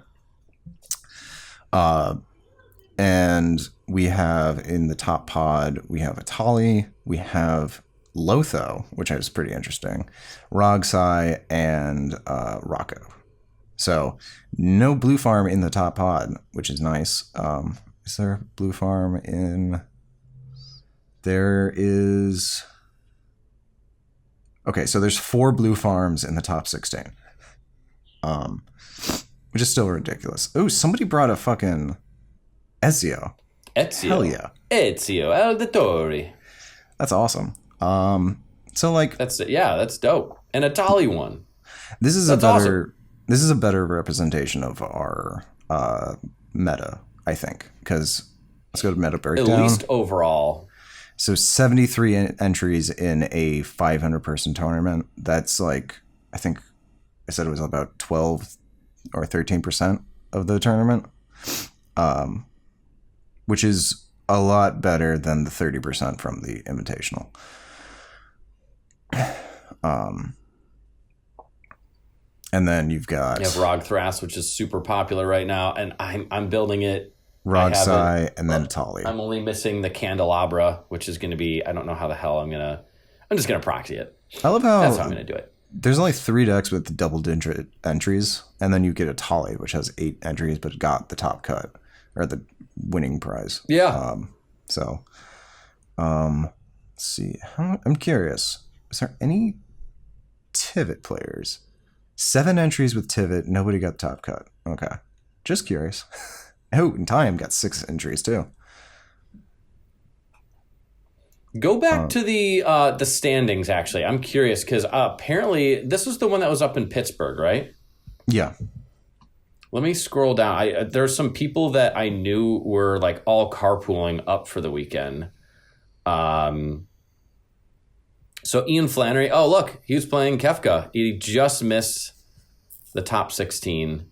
And we have in the top pod, we have Atali, we have Lotho, which is pretty interesting, Rogsai, and Rocco. So no blue farm in the top pod, which is nice. Is there blue farm in? There is. Okay, so there's 4 blue farms in the top 16. Which is still ridiculous. Oh, somebody brought a fucking Ezio. Hell yeah. Ezio Auditore. That's awesome. So like that's dope. And a Tali one. This is This is a better representation of our meta, I think, because Let's go to meta At breakdown. least overall. So 73 entries in a 500-person tournament. That's like, I think I said it was about 12 or 13% of the tournament, which is a lot better than the 30% from the invitational. And then you've got You have Rogthras, which is super popular right now, and I'm building it. Rogsai and then Tali. I'm only missing the Candelabra, which is going to be, I don't know how the hell I'm just going to proxy it. I love how That's how I'm going to do it. there's only 3 decks with double-digit entries, and then you get a Tali, which has 8 entries but got the top cut or the winning prize. Yeah. Let's see. I'm curious. Is there any Tivit players? 7 entries with Tivit. Nobody got top cut. Okay. Just curious. Oh, and Time got 6 entries too. Go back to the standings, actually. I'm curious because apparently this was the one that was up in Pittsburgh, right? Yeah. Let me scroll down. There's some people that I knew were like all carpooling up for the weekend. So Ian Flannery, oh look, he was playing Kefka. He just missed the top 16.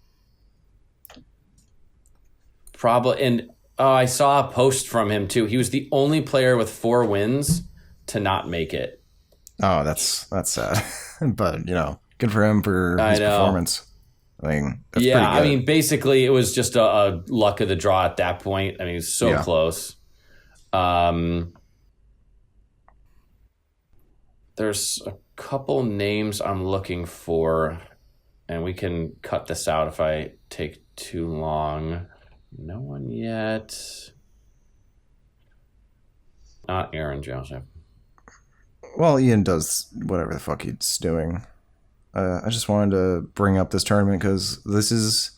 Probably, and I saw a post from him too. He was the only player with 4 wins to not make it. Oh, that's sad. But, good for him for his performance. I mean, that's pretty good. I mean, basically, it was just a luck of the draw at that point. I mean, it was so close. There's a couple names I'm looking for, and we can cut this out if I take too long. No one yet. Not Aaron Joseph. Well, Ian does whatever the fuck he's doing. I just wanted to bring up this tournament because this is,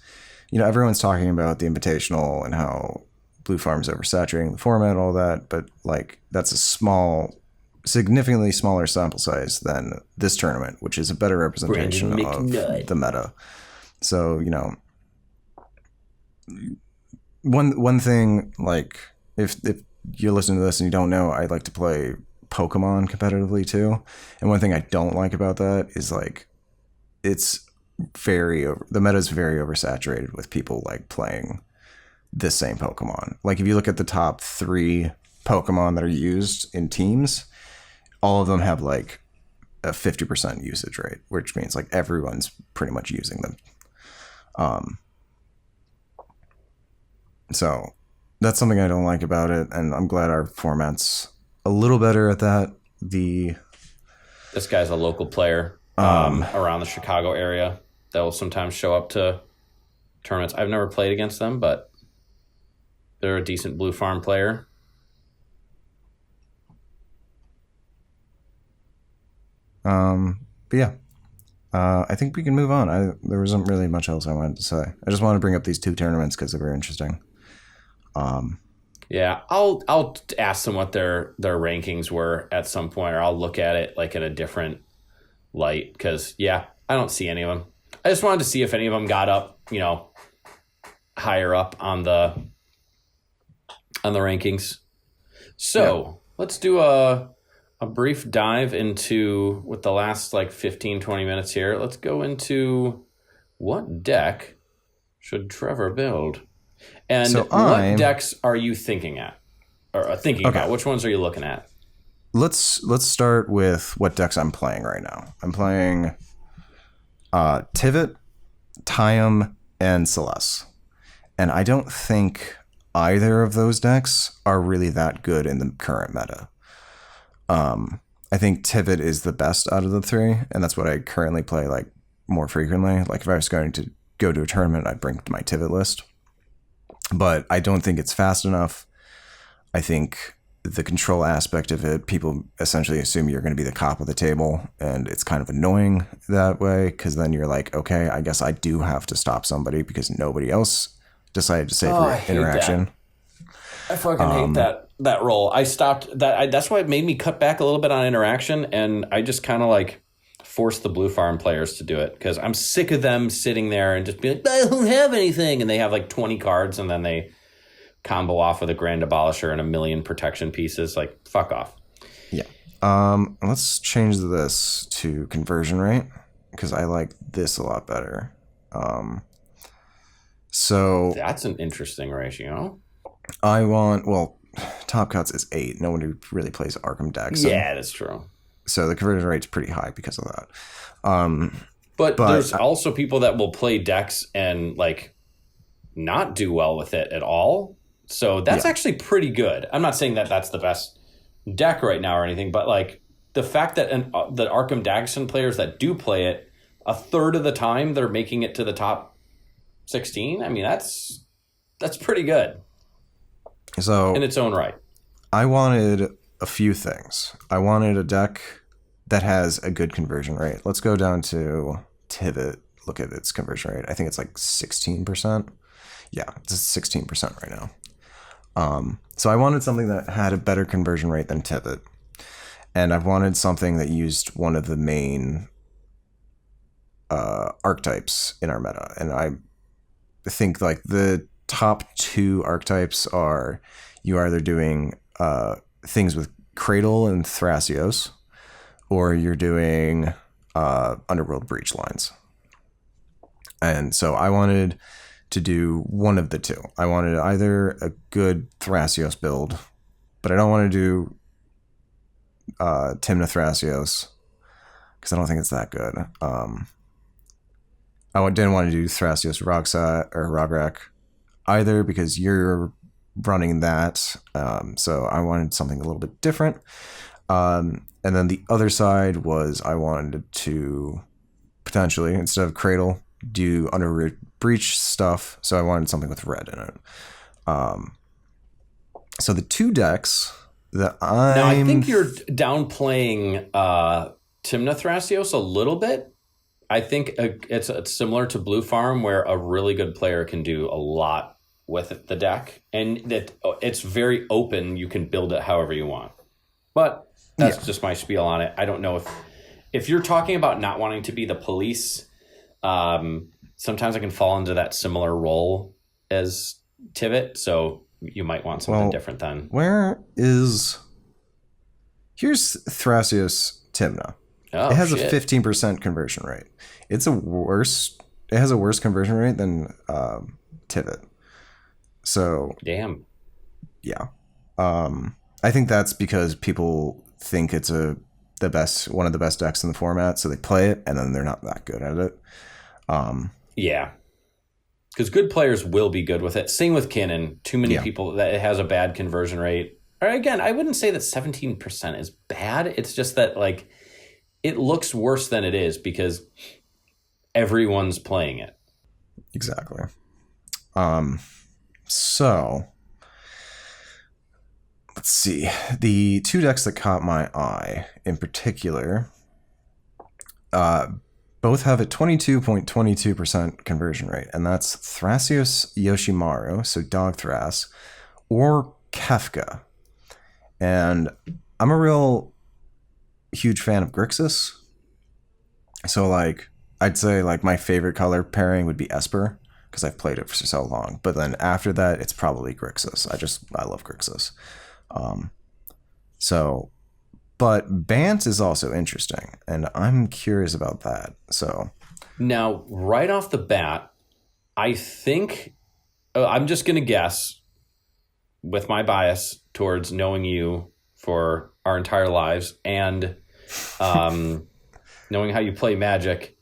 everyone's talking about the Invitational and how Blue Farm's oversaturating the format, all that, but that's a significantly smaller sample size than this tournament, which is a better representation of the meta. So, one thing, if you're listening to this and you don't know, I like to play Pokemon competitively too. And one thing I don't like about that is the meta is very oversaturated with people playing the same Pokemon. If you look at the top 3 Pokemon that are used in teams, all of them have a 50% usage rate, which means everyone's pretty much using them. So that's something I don't like about it, and I'm glad our format's a little better at that. This guy's a local player around the Chicago area that will sometimes show up to tournaments. I've never played against them, but they're a decent Blue Farm player. But yeah, I think we can move on. There wasn't really much else I wanted to say. I just wanted to bring up these 2 tournaments because they're very interesting. Yeah, I'll ask them what their rankings were at some point, or I'll look at it in a different light because I don't see any of them. I just wanted to see if any of them got up, higher up on the rankings. So let's do a brief dive into with the last 15, 20 minutes here. Let's go into what deck should Trevor build? And what decks are you thinking about? Which ones are you looking at? Let's start with what decks I'm playing right now. I'm playing Tivit, Tiam, and Celeste. And I don't think either of those decks are really that good in the current meta. I think Tivit is the best out of the 3, and that's what I currently play more frequently. If I was going to go to a tournament, I'd bring my Tivit list. But I don't think it's fast enough. I think the control aspect of it, people essentially assume you're going to be the cop of the table, and it's kind of annoying that way because then you're okay, I guess I do have to stop somebody because nobody else decided to save interaction. I fucking hate that role. I stopped that. That's why it made me cut back a little bit on interaction, and I just kind of forced the Blue Farm players to do it because I'm sick of them sitting there and just being I don't have anything, and they have 20 cards, and then they combo off with a Grand Abolisher and a million protection pieces. Like, fuck off. Yeah. Let's change this to conversion rate because I like this a lot better. So That's an interesting ratio. I want, well, Top Cuts is 8. No one really plays Arkham decks. Yeah, that's true. So the conversion rate's pretty high because of that. But there's also people that will play decks and like not do well with it at all. So that's actually pretty good. I'm not saying that that's the best deck right now or anything, but like the fact that the Arkham Dagsson players that do play it, a third of the time they're making it to the top 16. I mean, that's pretty good. So in its own right. I wanted a few things. I wanted a deck that has a good conversion rate. Let's go down to Tivit. Look at its conversion rate. I think it's like 16%. Yeah, it's 16% right now. So I wanted something that had a better conversion rate than Tivit. And I've wanted something that used one of the main archetypes in our meta. And I think like the top 2 archetypes are you either doing things with Cradle and Thrasios, or you're doing Underworld Breach lines. And so I wanted to do one of the two. I wanted either a good Thrasios build, but I don't want to do Tymna Thrasios because I don't think it's that good. I didn't want to do Thrasios Rogsat or Rograk either because you're running that. So I wanted something a little bit different. And then the other side was I wanted to potentially, instead of Cradle, do Underworld Breach stuff. So I wanted something with red in it. So the 2 decks that I think you're downplaying Tymna Thrasios a little bit. I think it's similar to Blue Farm, where a really good player can do a lot with the deck, and that it's very open. You can build it however you want. But that's just my spiel on it. I don't know if you're talking about not wanting to be the police. Sometimes I can fall into that similar role as Tivit, so you might want something different then. Here's Thrasios Tymna. Oh, it has a 15% conversion rate. It has a worse conversion rate than Tivit. So damn. Yeah. I think that's because people think it's one of the best decks in the format, so they play it and then they're not that good at it. Yeah. Because good players will be good with it. Same with Kinnan. Too many people that it has a bad conversion rate. Or again, I wouldn't say that 17% is bad. It's just that like it looks worse than it is because everyone's playing it. Exactly. So let's see. The 2 decks that caught my eye in particular, both have a 22.22% conversion rate, and that's Thrasios Yoshimaru, so Dog Thras, or Kefka. And I'm a real huge fan of Grixis. So like I'd say like my favorite color pairing would be Esper because I've played it for so long. But then after that, it's probably Grixis. I love Grixis. But Bant is also interesting, and I'm curious about that. So now, right off the bat, I think I'm just going to guess with my bias towards knowing you for our entire lives and knowing how you play Magic.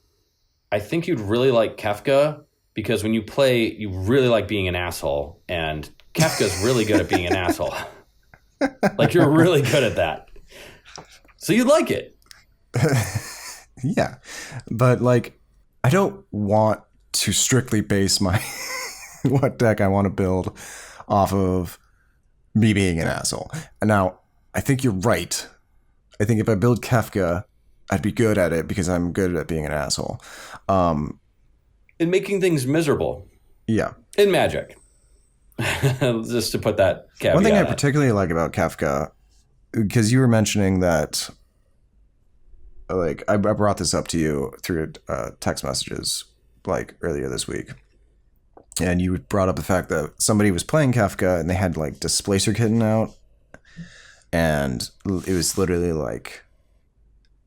I think you'd really like Kefka because when you play, you really like being an asshole, and Kefka's really good at being an asshole. Like you're really good at that. So you'd like it. Yeah. But like, I don't want to strictly base my what deck I want to build off of me being an asshole. And now, I think you're right. I think if I build Kefka, I'd be good at it because I'm good at being an asshole. And making things miserable. Yeah. In Magic. Just to put that caveat. One thing I particularly like about Kefka, because you were mentioning that, like, I brought this up to you through text messages, like, earlier this week. And you brought up the fact that somebody was playing Kefka and they had like Displacer Kitten out, and it was literally like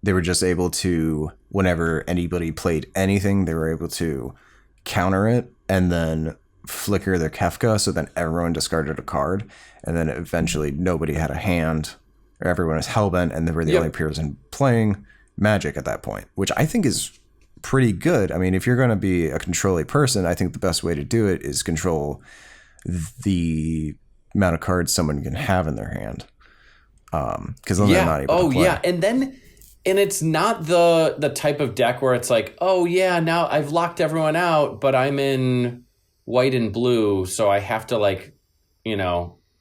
they were just able to, whenever anybody played anything, they were able to counter it and then flicker their Kefka, so then everyone discarded a card, and then eventually nobody had a hand, or everyone was hellbent, and they were the only person playing Magic at that point, which I think is pretty good. I mean, if you're going to be a controlling person, I think the best way to do it is control the amount of cards someone can have in their hand, because then they're not able to play. And it's not the type of deck where it's like, oh yeah, now I've locked everyone out, but I'm in white and blue, so I have to like,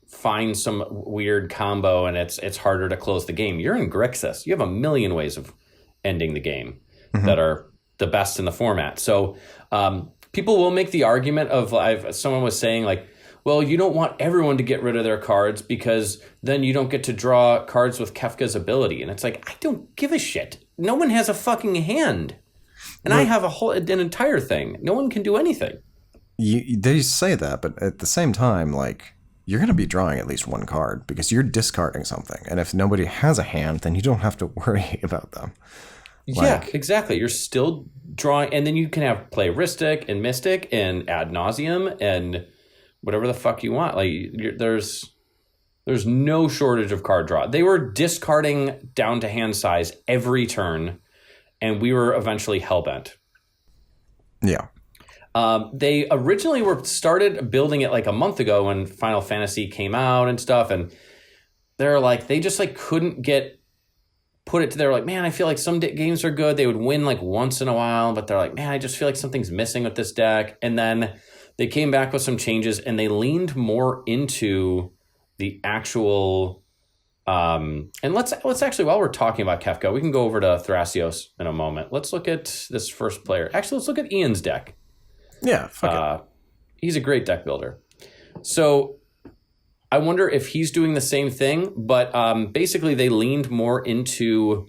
find some weird combo, and it's harder to close the game. You're in Grixis. You have a million ways of ending the game that are the best in the format. So people will make the argument of, someone was saying like, well, you don't want everyone to get rid of their cards because then you don't get to draw cards with Kefka's ability. And it's like, I don't give a shit. No one has a fucking hand. And I have an entire thing. No one can do anything. They say that, but at the same time, like, you're going to be drawing at least one card because you're discarding something. And if nobody has a hand, then you don't have to worry about them. Yeah, exactly. You're still drawing. And then you can have play Ristic and Mystic and Ad Nauseam and whatever the fuck you want. Like, there's no shortage of card draw. They were discarding down to hand size every turn, and we were eventually hellbent. Yeah. They originally started building it like a month ago when Final Fantasy came out and stuff, and they're like, they just like couldn't put it to. They're like, man, I feel like some games are good. They would win like once in a while, but they're like, man, I just feel like something's missing with this deck. And then they came back with some changes, and they leaned more into the actual. And let's actually, while we're talking about Kefka, we can go over to Thrasios in a moment. Let's look at this first player. Actually, let's look at Ian's deck. Yeah, fuck it. He's a great deck builder. So I wonder if he's doing the same thing, but basically they leaned more into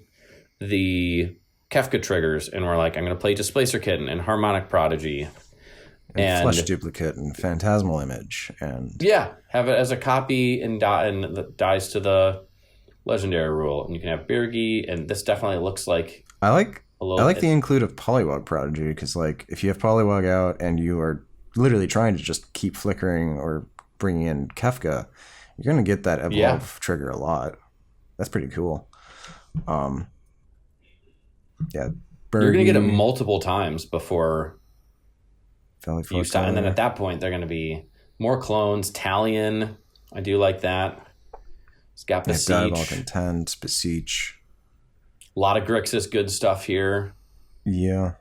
the Kefka triggers, and we're like, I'm going to play Displacer Kitten and Harmonic Prodigy. And Flesh Duplicate and Phantasmal Image. And have it as a copy and dies to the legendary rule. And you can have Birgi, and this definitely looks like... I like the include of Polywog Prodigy, because like if you have Polywog out and you are literally trying to just keep flickering or bringing in Kefka, you're going to get that Evolve trigger a lot. That's pretty cool. Birgi, you're going to get it multiple times before... you stop, and then at that point, they're going to be more clones. Talion, I do like that. It's got Beseech. Diabolic Intent, Beseech. A lot of Grixis good stuff here. Yeah.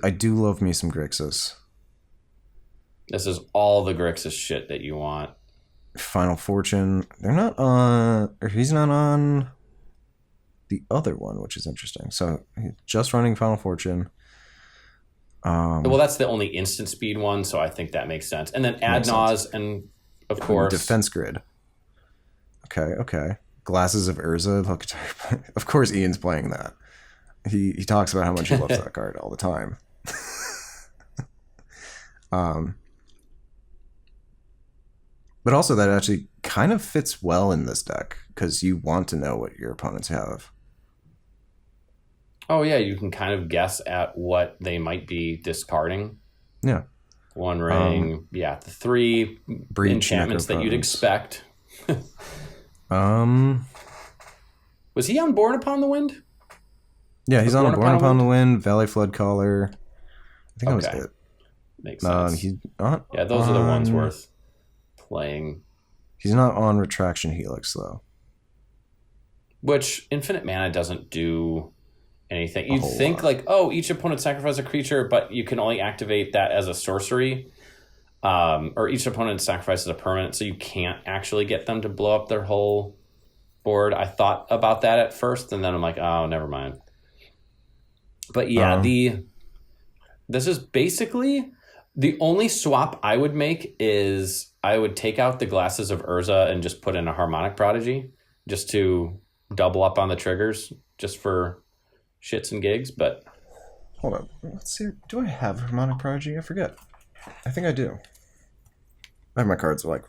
I do love me some Grixis. This is all the Grixis shit that you want. Final Fortune. They're not on... or he's not on the other one, which is interesting. So, he's just running Final Fortune. Well, that's the only instant speed one, so I think that makes sense. And then Ad Naus, and of course... Defense Grid. Okay. Glasses of Urza. Look, of course Ian's playing that. He talks about how much he loves that card all the time. But also that actually kind of fits well in this deck, because you want to know what your opponents have. Oh, yeah, you can kind of guess at what they might be discarding. Yeah. One Ring, the three Breach, enchantments that you'd expect. Was he on Born Upon the Wind? Yeah, he's on Born Upon the Wind, Valley Flood Caller. I think that was it. Makes sense. He's not those are the ones worth playing. He's not on Retraction Helix, though. Which Infinite Mana doesn't do... anything. You'd think like, oh, each opponent sacrifices a creature, but you can only activate that as a sorcery. Or each opponent sacrifices a permanent, so you can't actually get them to blow up their whole board. I thought about that at first, and then I'm like, oh, never mind. But yeah, this is basically the only swap I would make is I would take out the Glasses of Urza and just put in a Harmonic Prodigy just to double up on the triggers, just for shits and gigs. But hold on, let's see. Do I have Harmonic Prodigy? I forget. I think I do. I have my cards like.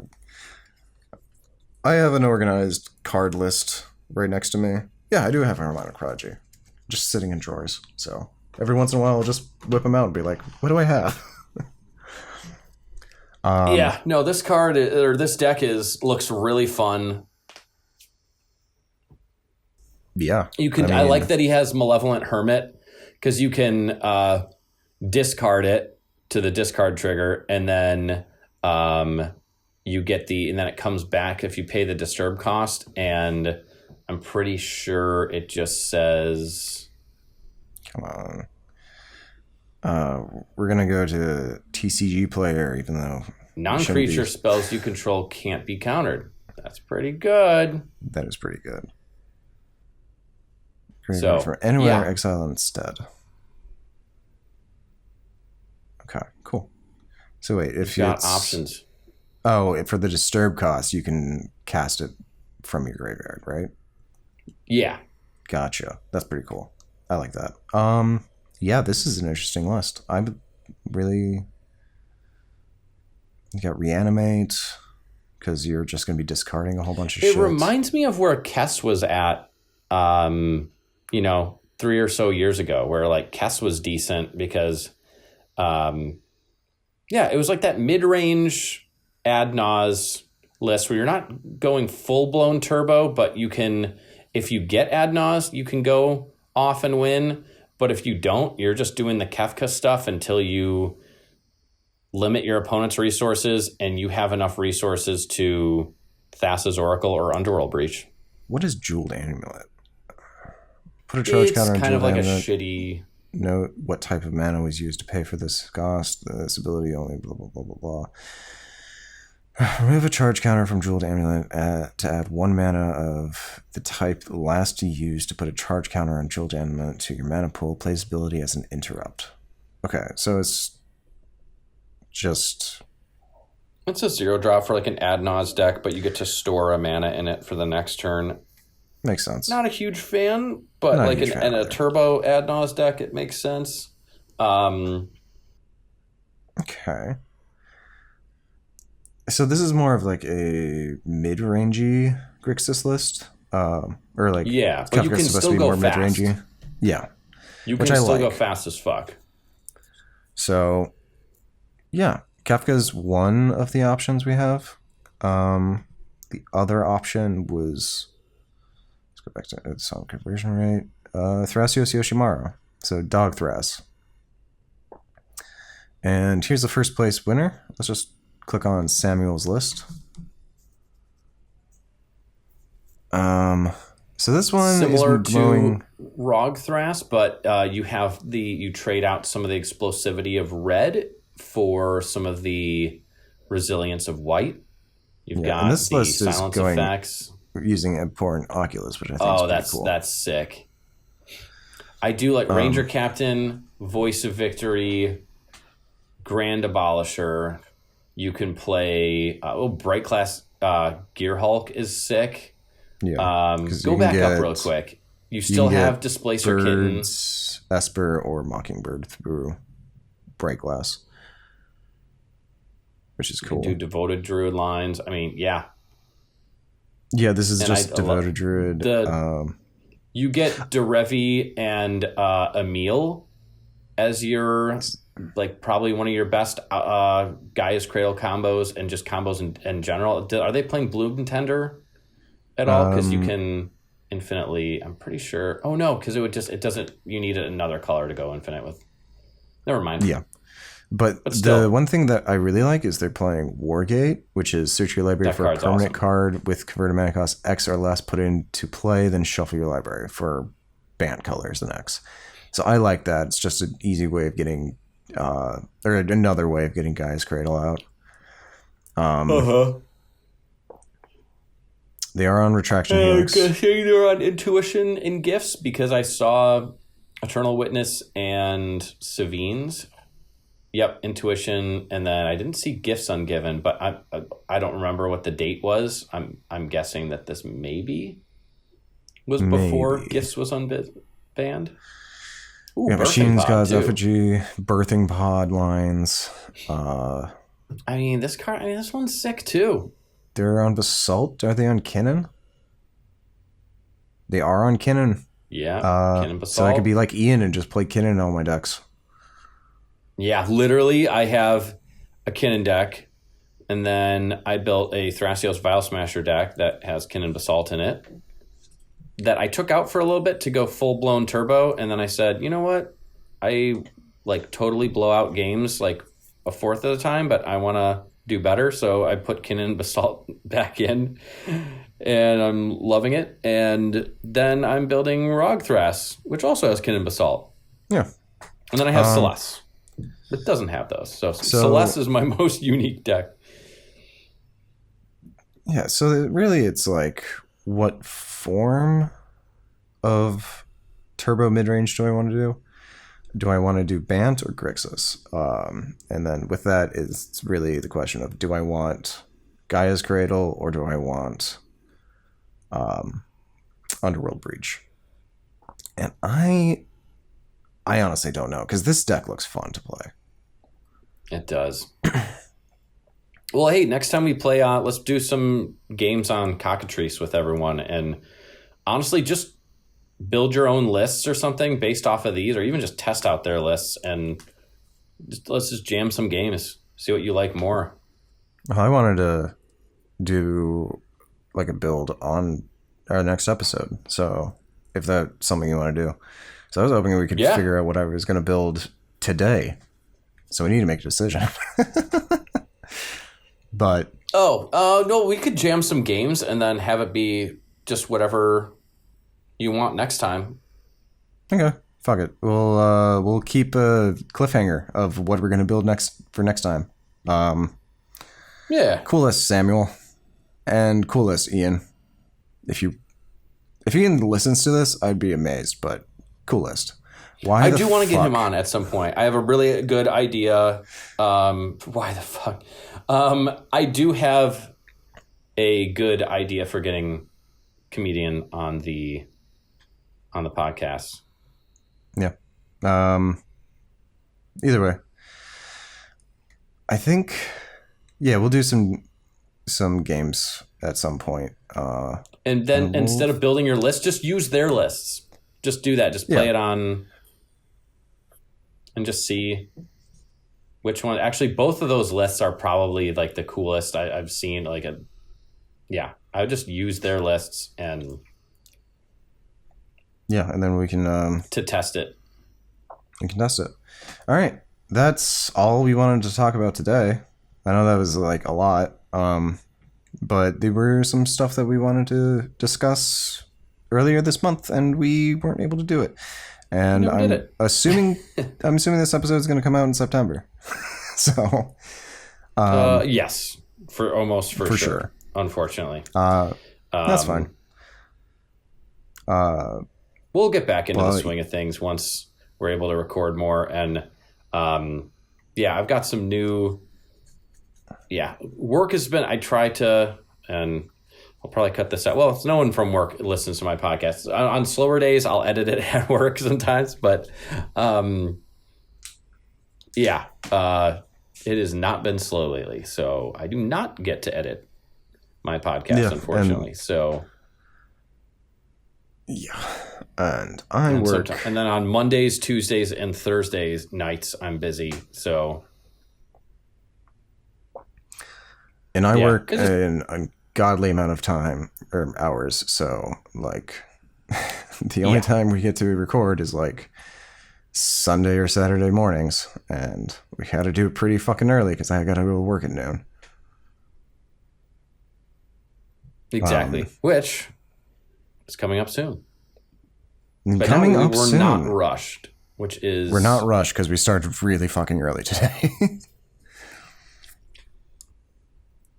I have an organized card list right next to me. Yeah, I do have Harmonic Prodigy, just sitting in drawers. So every once in a while, I'll just whip them out and be like, "What do I have?" Yeah, no, this card or this deck looks really fun. Yeah, You can. I like that he has Malevolent Hermit because you can discard it to the discard trigger, and then you get and then it comes back if you pay the disturb cost, and I'm pretty sure it just says. Come on. We're gonna go to TCG player, even though Non-creature spells you control can't be countered. That's pretty good. That is pretty good. So, for anywhere, exile instead. Okay, cool. So wait, if you got options. Oh, for the disturb cost, you can cast it from your graveyard, right? Yeah. Gotcha. That's pretty cool. I like that. Yeah, this is an interesting list. I'm really. You got reanimate because you're just going to be discarding a whole bunch of shit. It reminds me of where Kess was at, 3 or so years ago, where like Kess was decent because, it was like that mid-range ad nause list where you're not going full-blown turbo, but you can, if you get ad nause, you can go off and win. But if you don't, you're just doing the Kefka stuff until you limit your opponent's resources and you have enough resources to Thassa's Oracle or Underworld Breach. What is Jeweled Amulet? Put a charge counter on It's kind of like Amulet. a shitty... Note what type of mana was used to pay for this cost. This ability only blah, blah, blah, blah, blah. Remove a charge counter from Jeweled Amulet to add 1 mana of the type last used to put a charge counter on Jeweled Amulet to your mana pool. Plays ability as an interrupt. Okay, so it's just... It's a 0-drop for like an ad nause deck, but you get to store a mana in it for the next turn. Makes sense. Not a huge fan, but Not like in a turbo ad nause deck, it makes sense. Okay. So this is more of like a mid-rangey Grixis list, or like but you Kefka's can supposed still to be go more fast. mid-rangey. Yeah, You which can I still go like. fast as fuck. So, yeah, Kefka's one of the options we have. The other option was, let's go back to the song conversion rate. Thrasios Yoshimaru, so Dog Thras. And here's the first place winner. Let's just click on Samuel's list. So this one Similar is glowing. to Rogthras, but you trade out some of the explosivity of red for some of the resilience of white. You've got and this the list is silence going effects. using Abhorrent Oculus, which I think is pretty cool. That's sick. I do like Ranger Captain, Voice of Victory, Grand Abolisher. You can play Bright Class Gear Hulk is sick. Yeah, go back up real quick. You still have Displacer Kitten, Esper, or Mockingbird through Bright Glass, which is cool. do Devoted Druid lines. I mean, yeah. Yeah, this is just Devoted Druid. You get Derevi and Emil as your probably one of your best Gaia's Cradle combos and just combos in general. Are they playing Bloom Tender at all? Because you can infinitely. I'm pretty sure. Oh no, because it doesn't. You need another color to go infinite with. Never mind. Yeah. But still, the one thing that I really like is they're playing Wargate, which is search your library for a permanent card with converted mana cost X or less, put it into play, then shuffle your library for banned colors and X. So I like that. It's just an easy way of getting, or another way of getting Gaia's Cradle out. They are on Retraction Helix. They're on Intuition and Gifts because I saw Eternal Witness and Savines. Yep, Intuition, and then I didn't see Gifts Ungiven, but I don't remember what the date was. I'm guessing that this maybe was before Gifts was unbanned. Ooh, Yeah, birthing Machines pod, God's too. Effigy, Birthing Pod lines. I mean, this one's sick too. They're on Basalt. Are they on Kinnan? They are on Kinnan. Yeah, Kin and So I could Basalt. be like Ian and just play Kinnan in all my decks. Yeah, literally, I have a Kinnan deck, and then I built a Thrasios Vile Smasher deck that has Kinnan Basalt in it that I took out for a little bit to go full blown turbo, and then I said, you know what, I like totally blow out games like a fourth of the time, but I want to do better, so I put Kinnan Basalt back in, and I'm loving it. And then I'm building Rogthras, which also has Kinnan Basalt, Yeah. and then I have Celeste. It doesn't have those. So Celeste is my most unique deck. Yeah, so really it's like, what form of turbo mid-range do I want to do? Do I want to do Bant or Grixis? And then with that, it's really the question of, do I want Gaia's Cradle or do I want Underworld Breach? And I honestly don't know, because this deck looks fun to play. It does. Well, hey, next time we play, let's do some games on Cockatrice with everyone, and honestly, just build your own lists or something based off of these, or even just test out their lists, and let's just jam some games, see what you like more. I wanted to do like a build on our next episode, so if that's something you want to do. So I was hoping we could figure out what I was going to build today. So we need to make a decision. But no, we could jam some games and then have it be just whatever you want next time. okay, fuck it. We'll keep a cliffhanger of what we're going to build next time. Yeah. Coolest Samuel and coolest Ian. If Ian listens to this, I'd be amazed, but coolest. Why I the do want to get him fuck- on at some point. I have a really good idea. Why the fuck? I do have a good idea for getting comedian on the podcast. Yeah. Either way, I think, yeah, we'll do some games at some point. And then instead of building your list, just use their lists. Just do that. Just play it on and just see which one. Actually, both of those lists are probably like the coolest I've seen. I would just use their lists and then we can to test it. We can test it. All right, that's all we wanted to talk about today. I know that was like a lot, but there were some stuff that we wanted to discuss earlier this month, and we weren't able to do it. And I'm assuming this episode is going to come out in September. So, yes, for sure. Unfortunately, that's fine. We'll get back into the swing of things once we're able to record more. And I've got some new. Yeah, work has been. I try to, and I'll probably cut this out. Well, it's no one from work listens to my podcast. On slower days, I'll edit it at work sometimes, but it has not been slow lately. So I do not get to edit my podcast, unfortunately. And I work. And then on Mondays, Tuesdays, and Thursdays nights, I'm busy. So. And I work an ungodly amount of time or hours. So, like, the only time we get to record is like Sunday or Saturday mornings. And we had to do it pretty fucking early because I got to go to work at noon. Exactly. Which is coming up soon. But we're not rushed, We're not rushed because we started really fucking early today.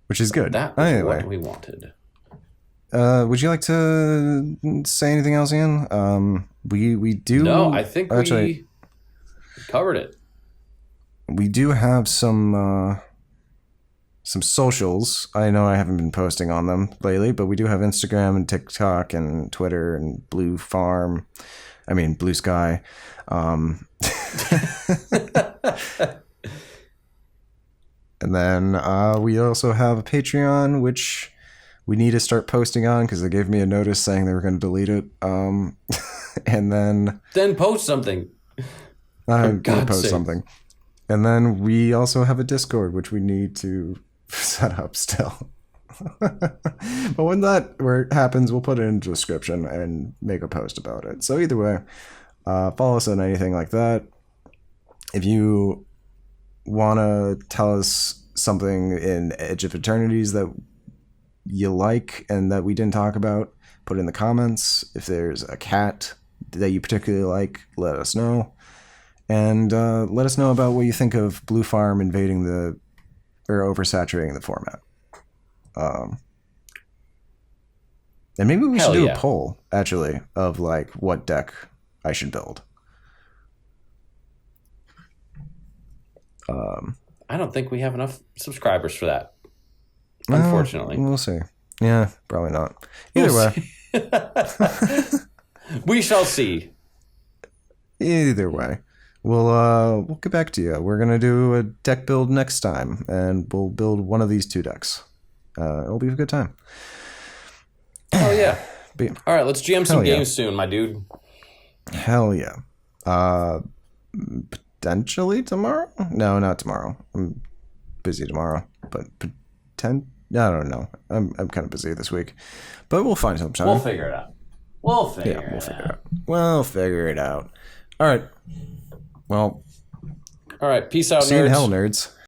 Which is good. That was what we wanted. Would you like to say anything else, Ian? We do. No, I think we covered it. We do have some socials. I know I haven't been posting on them lately, but we do have Instagram and TikTok and Twitter and Blue Farm. I mean, Blue Sky. And then we also have a Patreon, which we need to start posting on because they gave me a notice saying they were going to delete it. And then post something. I'm going to God's post sake. something. And then we also have a Discord, which we need to set up still. But when that happens, we'll put it in the description and make a post about it. So either way, follow us on anything like that. If you want to tell us something in Edge of Eternities that you like and that we didn't talk about, put it in the comments. If there's a cat that you particularly like, let us know. And let us know about what you think of Blue Farm invading or oversaturating the format. And maybe we should do a poll, actually, of like what deck I should build. I don't think we have enough subscribers for that. Unfortunately. We'll see. Yeah, probably not. Either way. We shall see. Either way. We'll get back to you. We're gonna do a deck build next time, and we'll build one of these 2 decks. It'll be a good time. Oh yeah. All right, let's jam some yeah. games soon, my dude. Hell yeah. Potentially tomorrow? No, not tomorrow. I'm busy tomorrow, but I don't know. I'm kind of busy this week, but we'll find some time. We'll figure it out. We'll figure it out. All right. Well. All right. Peace out, See you nerds. in hell, nerds.